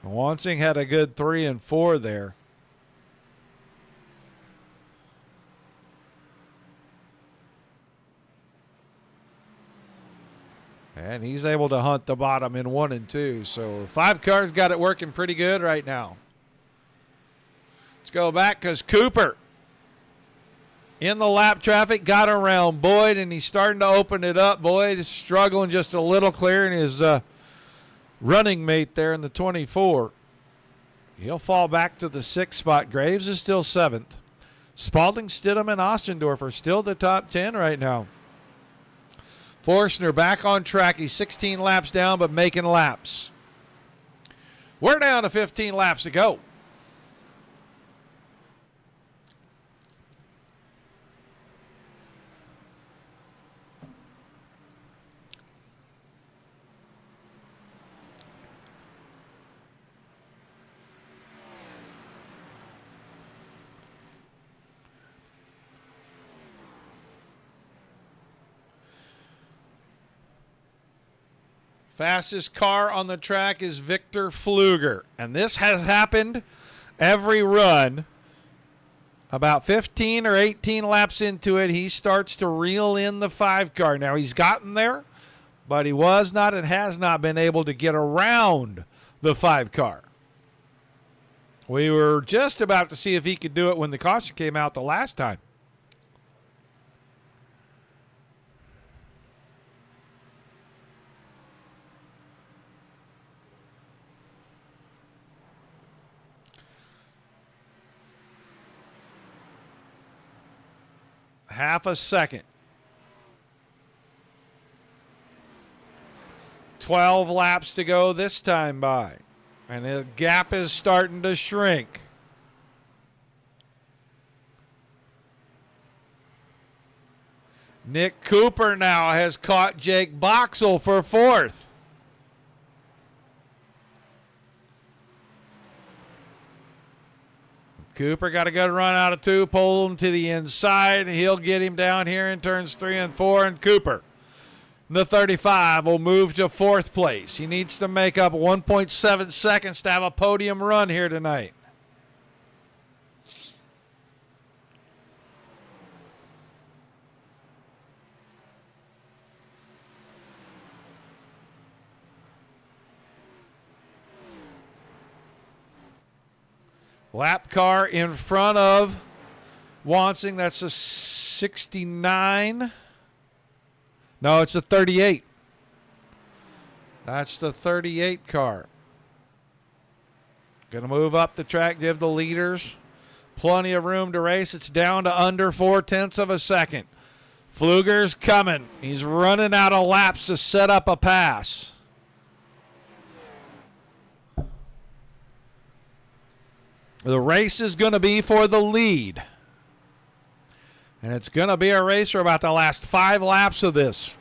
[SPEAKER 1] Wansing had a good 3 and 4 there. And he's able to hunt the bottom in 1 and 2. So 5 cars got it working pretty good right now. Let's go back because Cooper in the lap traffic got around Boyd, and he's starting to open it up. Boyd is struggling just a little, clearing his running mate there in the 24. He'll fall back to the 6th spot. Graves is still 7th. Spalding, Stidham, and Ostendorf are still the top 10 right now. Forstner back on track. He's 16 laps down, but making laps. We're down to 15 laps to go. Fastest car on the track is Victor Pfluger. And this has happened every run. About 15 or 18 laps into it, he starts to reel in the 5 car. Now, he's gotten there, but he was not and has not been able to get around the 5 car. We were just about to see if he could do it when the caution came out the last time. Half a second. 12 laps to go this time by. And the gap is starting to shrink. Nick Cooper now has caught Jake Boxel for 4th. Cooper got a good run out of 2, pull him to the inside. He'll get him down here in turns 3 and 4, and Cooper The 35 will move to 4th place. He needs to make up 1.7 seconds to have a podium run here tonight. Lap car in front of Wansing. That's a 69. No, it's a 38. That's the 38 car. Going to move up the track, give the leaders plenty of room to race. It's down to under 0.4 of a second. Pfluger's coming. He's running out of laps to set up a pass. The race is going to be for the lead. And it's going to be a race for about the last 5 laps of this.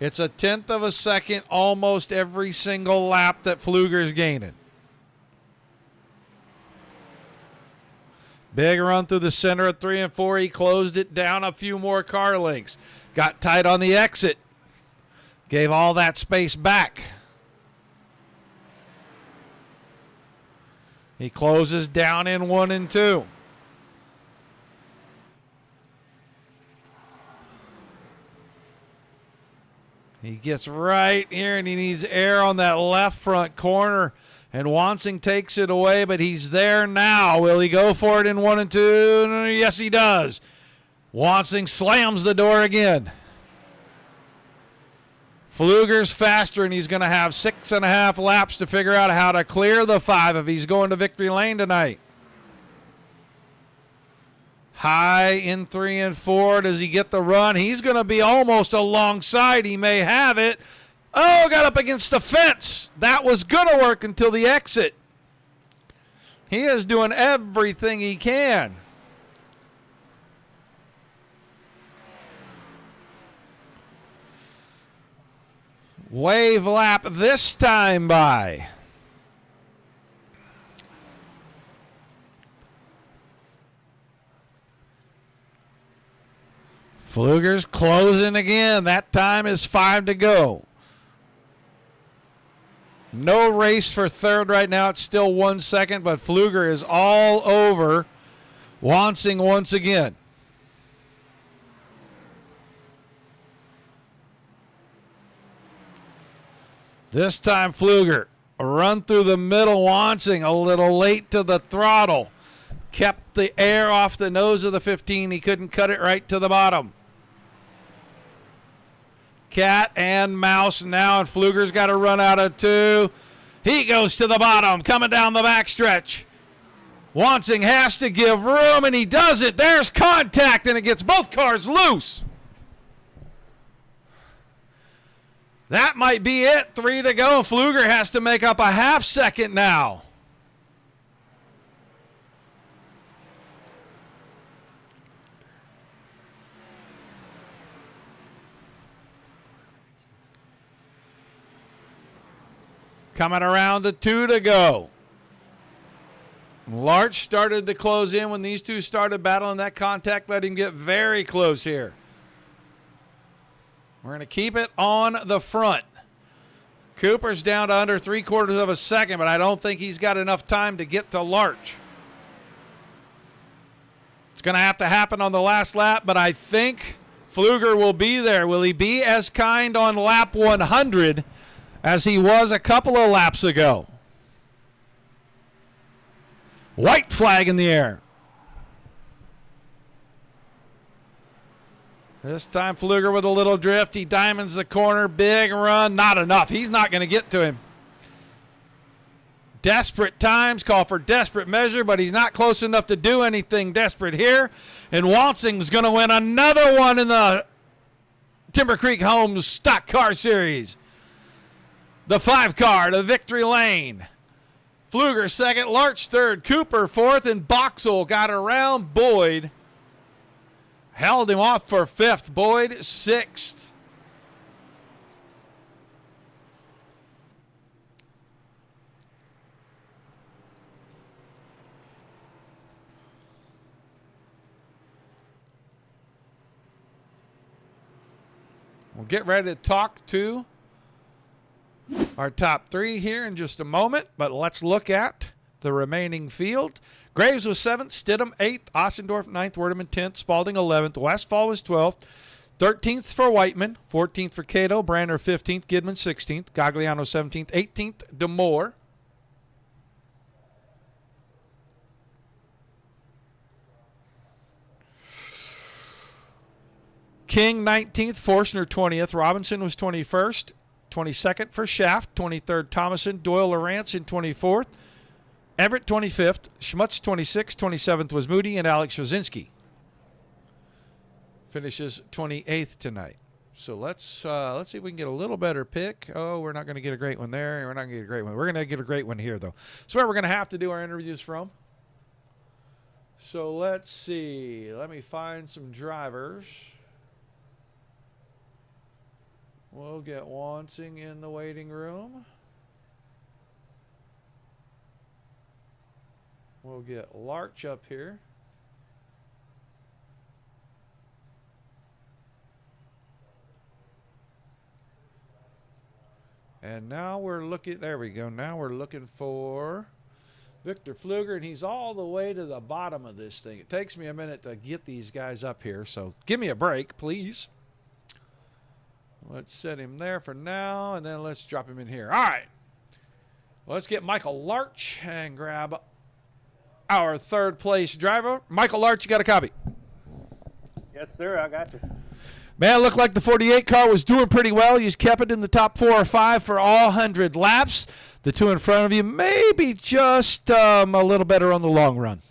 [SPEAKER 1] It's a 1/10 of a second almost every single lap that Pfluger's gaining. Big run through the center of 3 and 4. He closed it down a few more car lengths. Got tight on the exit. Gave all that space back. He closes down in 1 and 2. He gets right here and he needs air on that left front corner. And Wansing takes it away, but he's there now. Will he go for it in 1 and 2? Yes, he does. Wansing slams the door again. Pfluger's faster, and he's going to have 6.5 laps to figure out how to clear the 5 if he's going to victory lane tonight. High in 3 and 4. Does he get the run? He's going to be almost alongside. He may have it. Oh, got up against the fence. That was going to work until the exit. He is doing everything he can. Wave lap this time by. Pfluger's closing again. That time is 5 to go. No race for 3rd right now. It's still 1 second, but Pfluger is all over Wansing once again. This time Pfluger, a run through the middle. Wansing a little late to the throttle. Kept the air off the nose of the 15. He couldn't cut it right to the bottom. Cat and mouse now, and Pfluger's got to run out of 2. He goes to the bottom, coming down the backstretch. Wansing has to give room, and he does it. There's contact, and it gets both cars loose. That might be it. 3 to go. Pfluger has to make up a half second now. Coming around to 2 to go. Larch started to close in when these two started battling. That contact let him get very close here. We're going to keep it on the front. Cooper's down to under 3/4 of a second, but I don't think he's got enough time to get to Larch. It's going to have to happen on the last lap, but I think Pfluger will be there. Will he be as kind on lap 100 as he was a couple of laps ago? White flag in the air. This time Pfluger with a little drift. He diamonds the corner. Big run. Not enough. He's not going to get to him. Desperate times call for desperate measure, but he's not close enough to do anything desperate here. And Wansing's going to win another one in the Timber Creek Homes Stock Car Series. The 5 car to victory lane. Pfluger second, Larch third, Cooper fourth, and Boxell got around Boyd. Held him off for 5th. Boyd 6th. We'll get ready to talk to our top 3 here in just a moment, but let's look at the remaining field. Graves was 7th, Stidham 8th, Ossendorf 9th, Werdeman 10th, Spalding 11th, Westfall was 12th, 13th for Whiteman, 14th for Cato, Branner 15th, Gidman 16th, Gagliano 17th, 18th, DeMoore. King 19th, Forstner 20th, Robinson was 21st, 22nd for Shaft, 23rd Thomason, Doyle Lawrence in 24th, Everett 25th, Schmutz 26th, 27th was Moody, and Alex Rosinski finishes 28th tonight. So let's see if we can get a little better pick. Oh, we're not going to get a great one there. We're not going to get a great one. We're going to get a great one here, though. That's where we're going to have to do our interviews from. So let's see. Let me find some drivers. We'll get Wansing in the waiting room. We'll get Larch up here. And now we're looking, there we go. Now we're looking for Victor Pfluger, and he's all the way to the bottom of this thing. It takes me a minute to get these guys up here, so give me a break, please. Let's set him there for now, and then let's drop him in here. All right. Let's get Michael Larch and grab our 3rd place driver. Michael Larch, you got a copy?
[SPEAKER 3] Yes, sir. I got you.
[SPEAKER 1] Man, it looked like the 48 car was doing pretty well. You kept it in the top 4 or 5 for all 100 laps. The 2 in front of you maybe just a little better on the long run.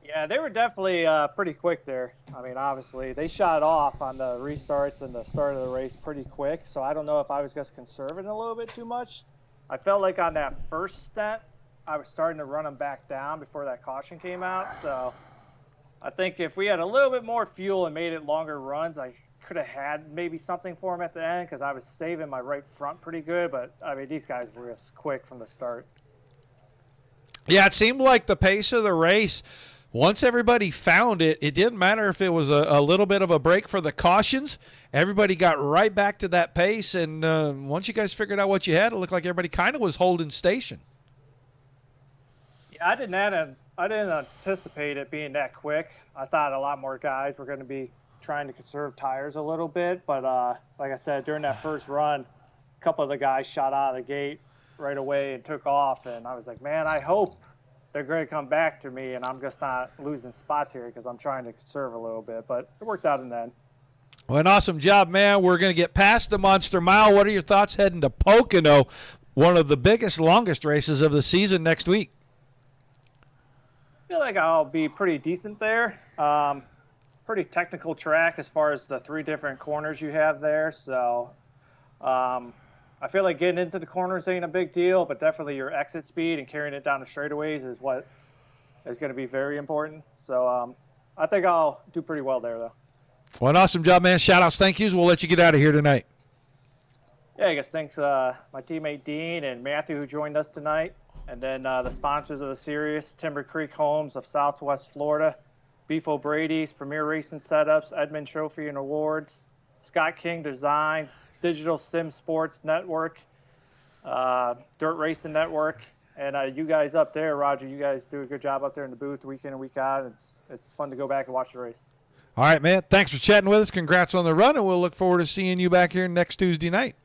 [SPEAKER 3] Yeah, they were definitely pretty quick there. I mean, obviously, they shot off on the restarts and the start of the race pretty quick. So I don't know if I was just conserving a little bit too much. I felt like on that first step, I was starting to run them back down before that caution came out. So I think if we had a little bit more fuel and made it longer runs, I could have had maybe something for them at the end because I was saving my right front pretty good. But, I mean, these guys were just quick from the start.
[SPEAKER 1] Yeah, it seemed like the pace of the race, once everybody found it, it didn't matter if it was a little bit of a break for the cautions. Everybody got right back to that pace, and once you guys figured out what you had, it looked like everybody kind of was holding station.
[SPEAKER 3] Yeah, I didn't anticipate it being that quick. I thought a lot more guys were going to be trying to conserve tires a little bit, but like I said, during that first run, a couple of the guys shot out of the gate right away and took off, and I was like, man, I hope they're going to come back to me, and I'm just not losing spots here because I'm trying to conserve a little bit, but it worked out in the end.
[SPEAKER 1] Well, an awesome job, man. We're going to get past the Monster Mile. What are your thoughts heading to Pocono, one of the biggest, longest races of the season next week?
[SPEAKER 3] I feel like I'll be pretty decent there. Pretty technical track as far as the 3 different corners you have there. So I feel like getting into the corners ain't a big deal, but definitely your exit speed and carrying it down the straightaways is what is going to be very important. So I think I'll do pretty well there, though.
[SPEAKER 1] Well, an awesome job, man. Shout-outs, thank yous. We'll let you get out of here tonight.
[SPEAKER 3] Yeah, I guess thanks my teammate Dean and Matthew who joined us tonight. And then the sponsors of the series, Timber Creek Homes of Southwest Florida, BeefOBradys, Premier Racing Setups, Edmund Trophy and Awards, Scott King Designs, Digital Sim Sports Network, Dirt Racing Network, and you guys up there, Roger, you guys do a good job up there in the booth week in and week out. It's fun to go back and watch the race.
[SPEAKER 1] All right, man. Thanks for chatting with us. Congrats on the run, and we'll look forward to seeing you back here next Tuesday night.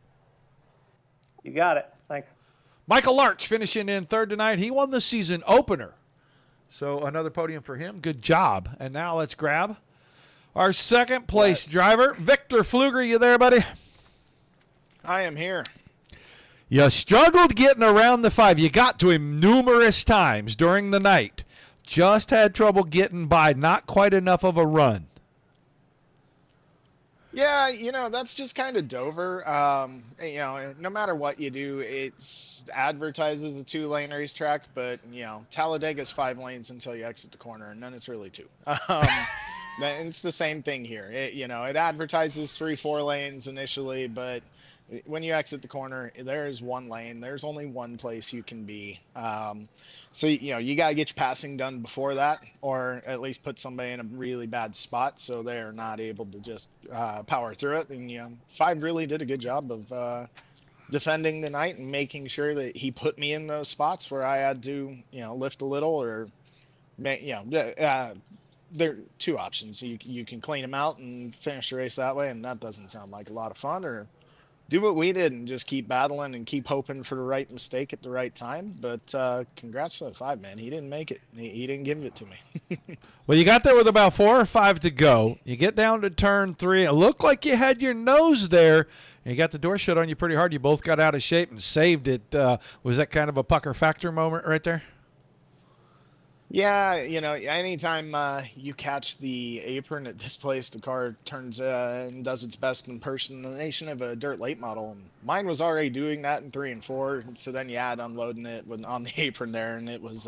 [SPEAKER 3] You got it. Thanks.
[SPEAKER 1] Michael Larch finishing in 3rd tonight. He won the season opener. So another podium for him. Good job. And now let's grab our 2nd place driver, Victor Pfluger. You there, buddy?
[SPEAKER 4] I am here.
[SPEAKER 1] You struggled getting around the 5. You got to him numerous times during the night. Just had trouble getting by. Not quite enough of a run.
[SPEAKER 4] Yeah, that's just kind of Dover. No matter what you do, it's advertised as a 2-lane racetrack, but, Talladega's 5 lanes until you exit the corner, and then it's really 2. It's the same thing here. It advertises 3-4 lanes initially, but, when you exit the corner, there is one lane. There's only one place you can be. So you gotta get your passing done before that, or at least put somebody in a really bad spot so they're not able to just power through it. And 5 really did a good job of defending the night and making sure that he put me in those spots where I had to lift a little or there are 2 options. You can clean them out and finish the race that way, and that doesn't sound like a lot of fun, or do what we did and just keep battling and keep hoping for the right mistake at the right time. But congrats to the 5, man. He didn't make it. He didn't give it to me.
[SPEAKER 1] Well, you got there with about 4 or 5 to go. You get down to turn 3. It looked like you had your nose there, and you got the door shut on you pretty hard. You both got out of shape and saved it. Was that kind of a pucker factor moment right there?
[SPEAKER 4] Yeah, anytime you catch the apron at this place, the car turns and does its best impersonation of a dirt late model. And mine was already doing that in 3 and 4, so then you add unloading it on the apron there, and it was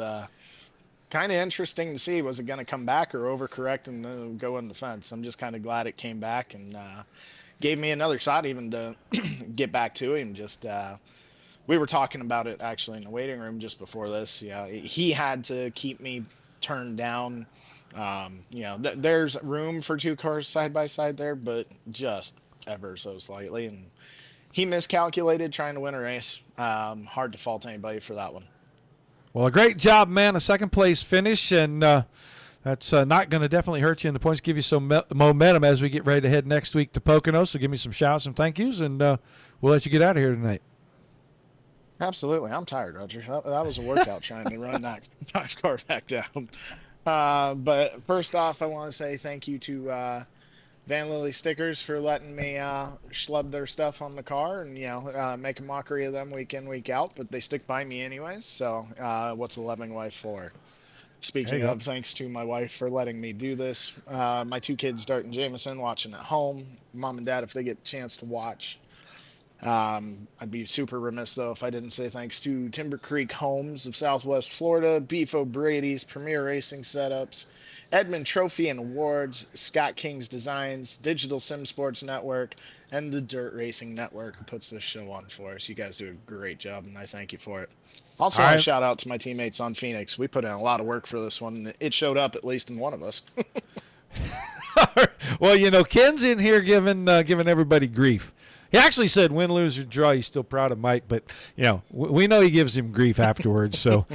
[SPEAKER 4] kind of interesting to see. Was it going to come back or overcorrect and go in the fence? I'm just kind of glad it came back and gave me another shot even to get back to him. Just we were talking about it actually in the waiting room just before this. Yeah, he had to keep me turned down. There's room for 2 cars side by side there, but just ever so slightly. And he miscalculated trying to win a race. Hard to fault anybody for that one.
[SPEAKER 1] Well, a great job, man. A 2nd place finish, and that's not going to definitely hurt you in the points, give you some momentum as we get ready to head next week to Pocono. So give me some shouts and thank yous, and we'll let you get out of here tonight.
[SPEAKER 4] Absolutely. I'm tired, Roger. That was a workout trying to run that 5 car back down. But first off, I want to say thank you to Van Lily Stickers for letting me schlub their stuff on the car and, make a mockery of them week in, week out. But they stick by me anyways. So what's a loving wife for? Speaking of, thanks to my wife for letting me do this. My 2 kids, Dart and Jameson, watching at home. Mom and Dad, if they get a chance to watch. I'd be super remiss, though, if I didn't say thanks to Timber Creek Homes of Southwest Florida, BeefOBradys, Premier Racing Setups, Edmund Trophy and Awards, Scott King's Designs, Digital Sim Sports Network, and the Dirt Racing Network, who puts this show on for us. You guys do a great job, and I thank you for it. Also, want to shout out to my teammates on Phoenix. We put in a lot of work for this one. It showed up, at least in one of us.
[SPEAKER 1] Well, Ken's in here giving everybody grief. He actually said win, lose, or draw. He's still proud of Mike, but, we know he gives him grief afterwards. So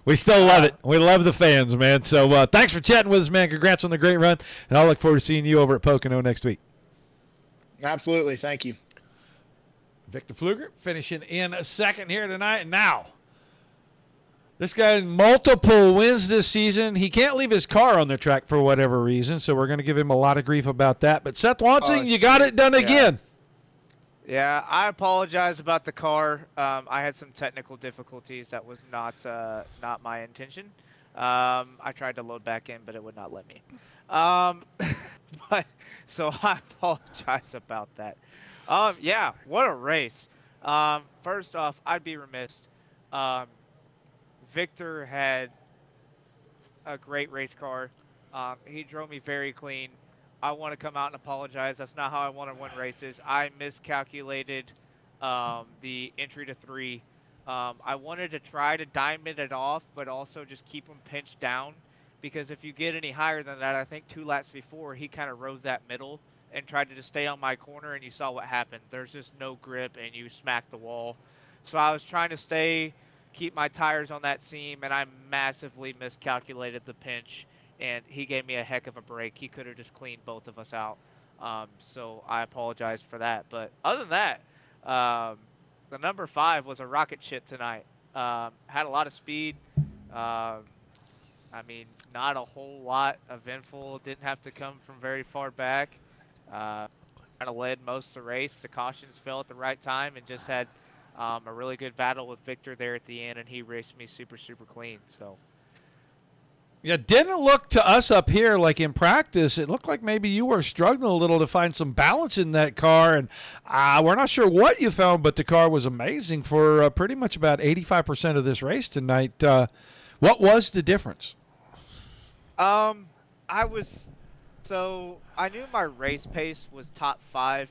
[SPEAKER 1] we still love it. We love the fans, man. So thanks for chatting with us, man. Congrats on the great run. And I'll look forward to seeing you over at Pocono next week.
[SPEAKER 4] Absolutely. Thank you.
[SPEAKER 1] Victor Pfluger finishing in 2nd here tonight. And now, this guy's multiple wins this season. He can't leave his car on the track for whatever reason, so we're going to give him a lot of grief about that. But Seth Wansing, you got it done again.
[SPEAKER 5] Yeah, I apologize about the car. I had some technical difficulties. That was not my intention. I tried to load back in, but it would not let me. So I apologize about that. Yeah, what a race. First off, I'd be remiss. Victor had a great race car. He drove me very clean. I want to come out and apologize. That's not how I want to win races. I miscalculated the entry to 3. I wanted to try to diamond it off, but also just keep him pinched down, because if you get any higher than that, I think 2 laps before, he kind of rode that middle and tried to just stay on my corner, and you saw what happened. There's just no grip, and you smack the wall. So I was trying to keep my tires on that seam, and I massively miscalculated the pinch, and he gave me a heck of a break. He could have just cleaned both of us out. So I apologize for that. But other than that, the number 5 was a rocket ship tonight. Had a lot of speed. Not a whole lot eventful. Didn't have to come from very far back. Kind of led most of the race. The cautions fell at the right time, and just had a really good battle with Victor there at the end, and he raced me super, super clean. So,
[SPEAKER 1] yeah, didn't look to us up here like in practice. It looked like maybe you were struggling a little to find some balance in that car, and we're not sure what you found, but the car was amazing for pretty much about 85% of this race tonight. What was the difference?
[SPEAKER 5] I knew my race pace was top 5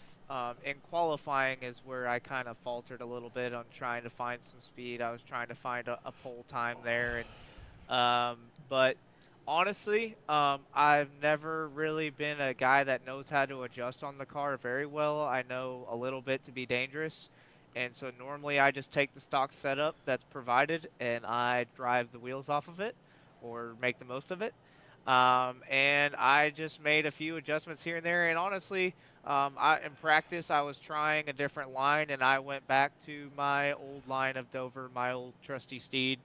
[SPEAKER 5] In qualifying is where I kind of faltered a little bit on trying to find some speed. I was trying to find a pole time there, but honestly, I've never really been a guy that knows how to adjust on the car very well. I know a little bit to be dangerous, and so normally I just take the stock setup that's provided and I drive the wheels off of it or make the most of it. And I just made a few adjustments here and there, and honestly, in practice, I was trying a different line, and I went back to my old line of Dover, my old trusty steed,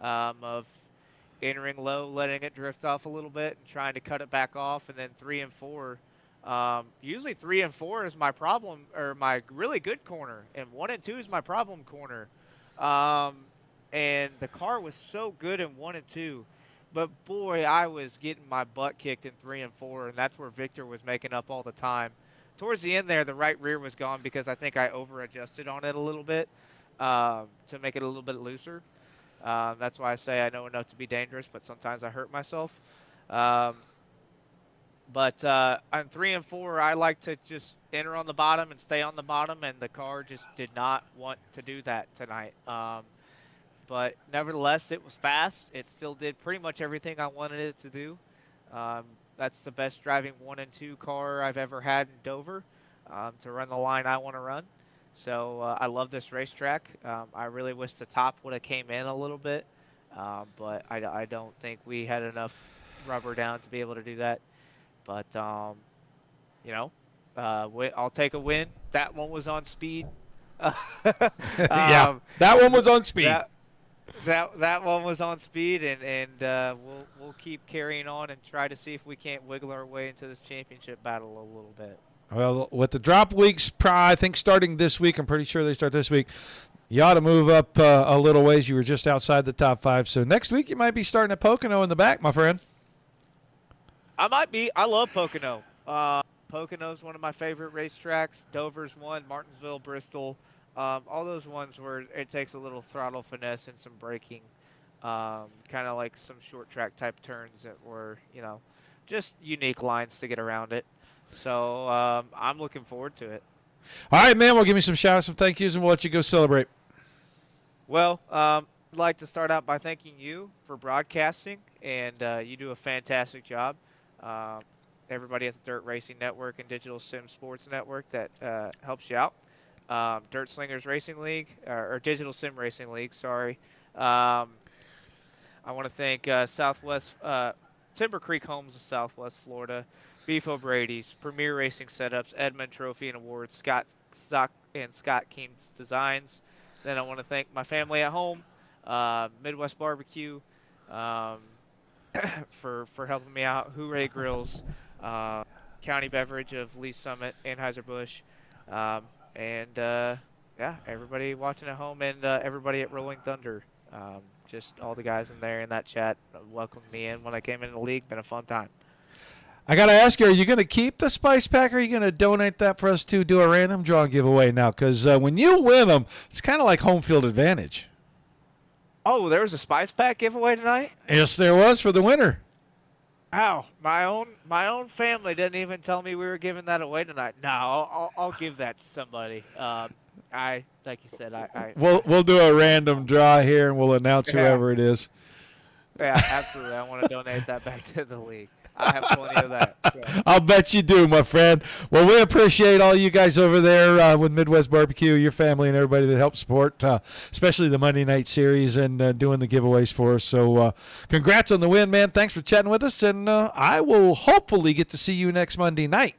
[SPEAKER 5] of entering low, letting it drift off a little bit, and trying to cut it back off, and then 3 and 4. Usually 3 and 4 is my problem, or my really good corner, and 1 and 2 is my problem corner. And the car was so good in 1 and 2. But boy, I was getting my butt kicked in 3 and 4, and that's where Victor was making up all the time. Towards the end there, the right rear was gone because I think I over-adjusted on it a little bit to make it a little bit looser. That's why I say I know enough to be dangerous, but sometimes I hurt myself. But on 3 and 4, I like to just enter on the bottom and stay on the bottom, and the car just did not want to do that tonight. But nevertheless, it was fast. It still did pretty much everything I wanted it to do. That's the best driving 1 and 2 car I've ever had in Dover to run the line I want to run. So I love this racetrack. I really wish the top would have came in a little bit, but I don't think we had enough rubber down to be able to do that. But, I'll take a win. That one was on speed.
[SPEAKER 1] Yeah, that one was on speed.
[SPEAKER 5] That one was on speed, and we'll keep carrying on and try to see if we can't wiggle our way into this championship battle a little bit.
[SPEAKER 1] Well, with the drop weeks, I think starting this week, I'm pretty sure they start this week, you ought to move up a little ways. You were just outside the top 5. So next week you might be starting at Pocono in the back, my friend.
[SPEAKER 5] I might be. I love Pocono. Pocono's one of my favorite racetracks. Dover's one, Martinsville, Bristol. All those ones where it takes a little throttle finesse and some braking, kind of like some short track type turns that were, just unique lines to get around it. So I'm looking forward to it.
[SPEAKER 1] All right, man. Well, give me some shout-outs, some thank yous, and we'll let you go celebrate.
[SPEAKER 5] Well, I'd like to start out by thanking you for broadcasting, and you do a fantastic job. Everybody at the Dirt Racing Network and Digital Sim Sports Network that helps you out. Dirt Slingers Racing League, or Digital Sim Racing League, sorry. I want to thank Southwest Timber Creek Homes of Southwest Florida, BeefOBradys, Premier Racing Setups, Edmund Trophy and Awards, Scott Keane's Designs. Then I want to thank my family at home, Midwest Barbecue, for helping me out, Hooray Grills, County Beverage of Lee Summit, Anheuser-Busch, and everybody watching at home, and everybody at Rolling Thunder. Just all the guys in there in that chat welcomed me in when I came into the league. Been a fun time.
[SPEAKER 1] I got to ask you, are you going to keep the Spice Pack, or are you going to donate that for us to do a random draw giveaway now? Because when you win them, it's kind of like home field advantage.
[SPEAKER 5] Oh, there was a Spice Pack giveaway tonight?
[SPEAKER 1] Yes, there was for the winner.
[SPEAKER 5] Ow, my own family didn't even tell me we were giving that away tonight. No, I'll give that to somebody. Like you said,
[SPEAKER 1] We'll do a random draw here, and we'll announce whoever it is.
[SPEAKER 5] Yeah, absolutely. I want to donate that back to the league. I have plenty of that. So.
[SPEAKER 1] I'll bet you do, my friend. Well, we appreciate all you guys over there with Midwest Barbecue, your family, and everybody that helps support, especially the Monday Night Series and doing the giveaways for us. So congrats on the win, man. Thanks for chatting with us, and I will hopefully get to see you next Monday night.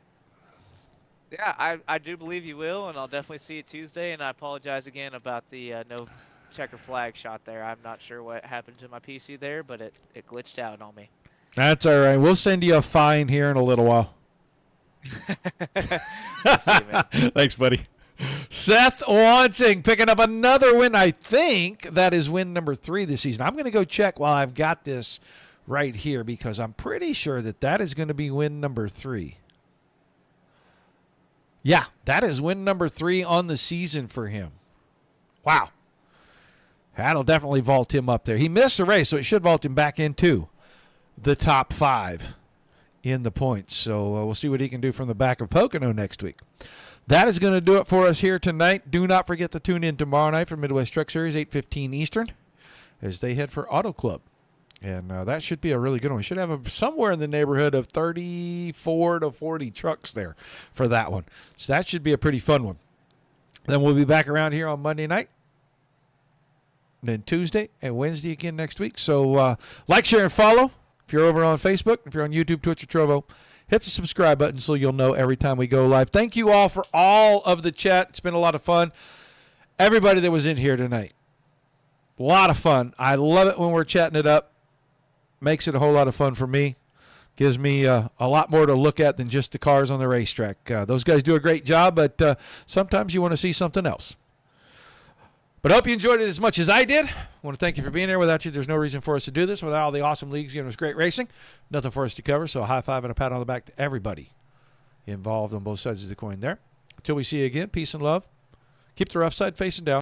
[SPEAKER 5] Yeah, I do believe you will, and I'll definitely see you Tuesday, and I apologize again about the no checker flag shot there. I'm not sure what happened to my PC there, but it glitched out on me.
[SPEAKER 1] That's all right. We'll send you a fine here in a little while. Thanks, buddy. Seth Wansing picking up another win. I think that is win number 3 this season. I'm going to go check while I've got this right here because I'm pretty sure that is going to be win number 3. Yeah, that is win number 3 on the season for him. Wow. That'll definitely vault him up there. He missed the race, so it should vault him back into the top 5 in the points. So we'll see what he can do from the back of Pocono next week. That is going to do it for us here tonight. Do not forget to tune in tomorrow night for Midwest Truck Series, 8:15 Eastern, as they head for Auto Club. And that should be a really good one. We should have somewhere in the neighborhood of 34 to 40 trucks there for that one. So that should be a pretty fun one. Then we'll be back around here on Monday night. Then Tuesday and Wednesday again next week. So like, share, and follow. If you're over on Facebook, if you're on YouTube, Twitch, or Trovo, hit the subscribe button so you'll know every time we go live. Thank you all for all of the chat. It's been a lot of fun. Everybody that was in here tonight. A lot of fun. I love it when we're chatting it up. Makes it a whole lot of fun for me. Gives me a lot more to look at than just the cars on the racetrack. Those guys do a great job, but sometimes you want to see something else. But I hope you enjoyed it as much as I did. I want to thank you for being here. Without you, there's no reason for us to do this. Without all the awesome leagues giving us great racing, nothing for us to cover. So a high five and a pat on the back to everybody involved on both sides of the coin there. Until we see you again, peace and love. Keep the rough side facing down.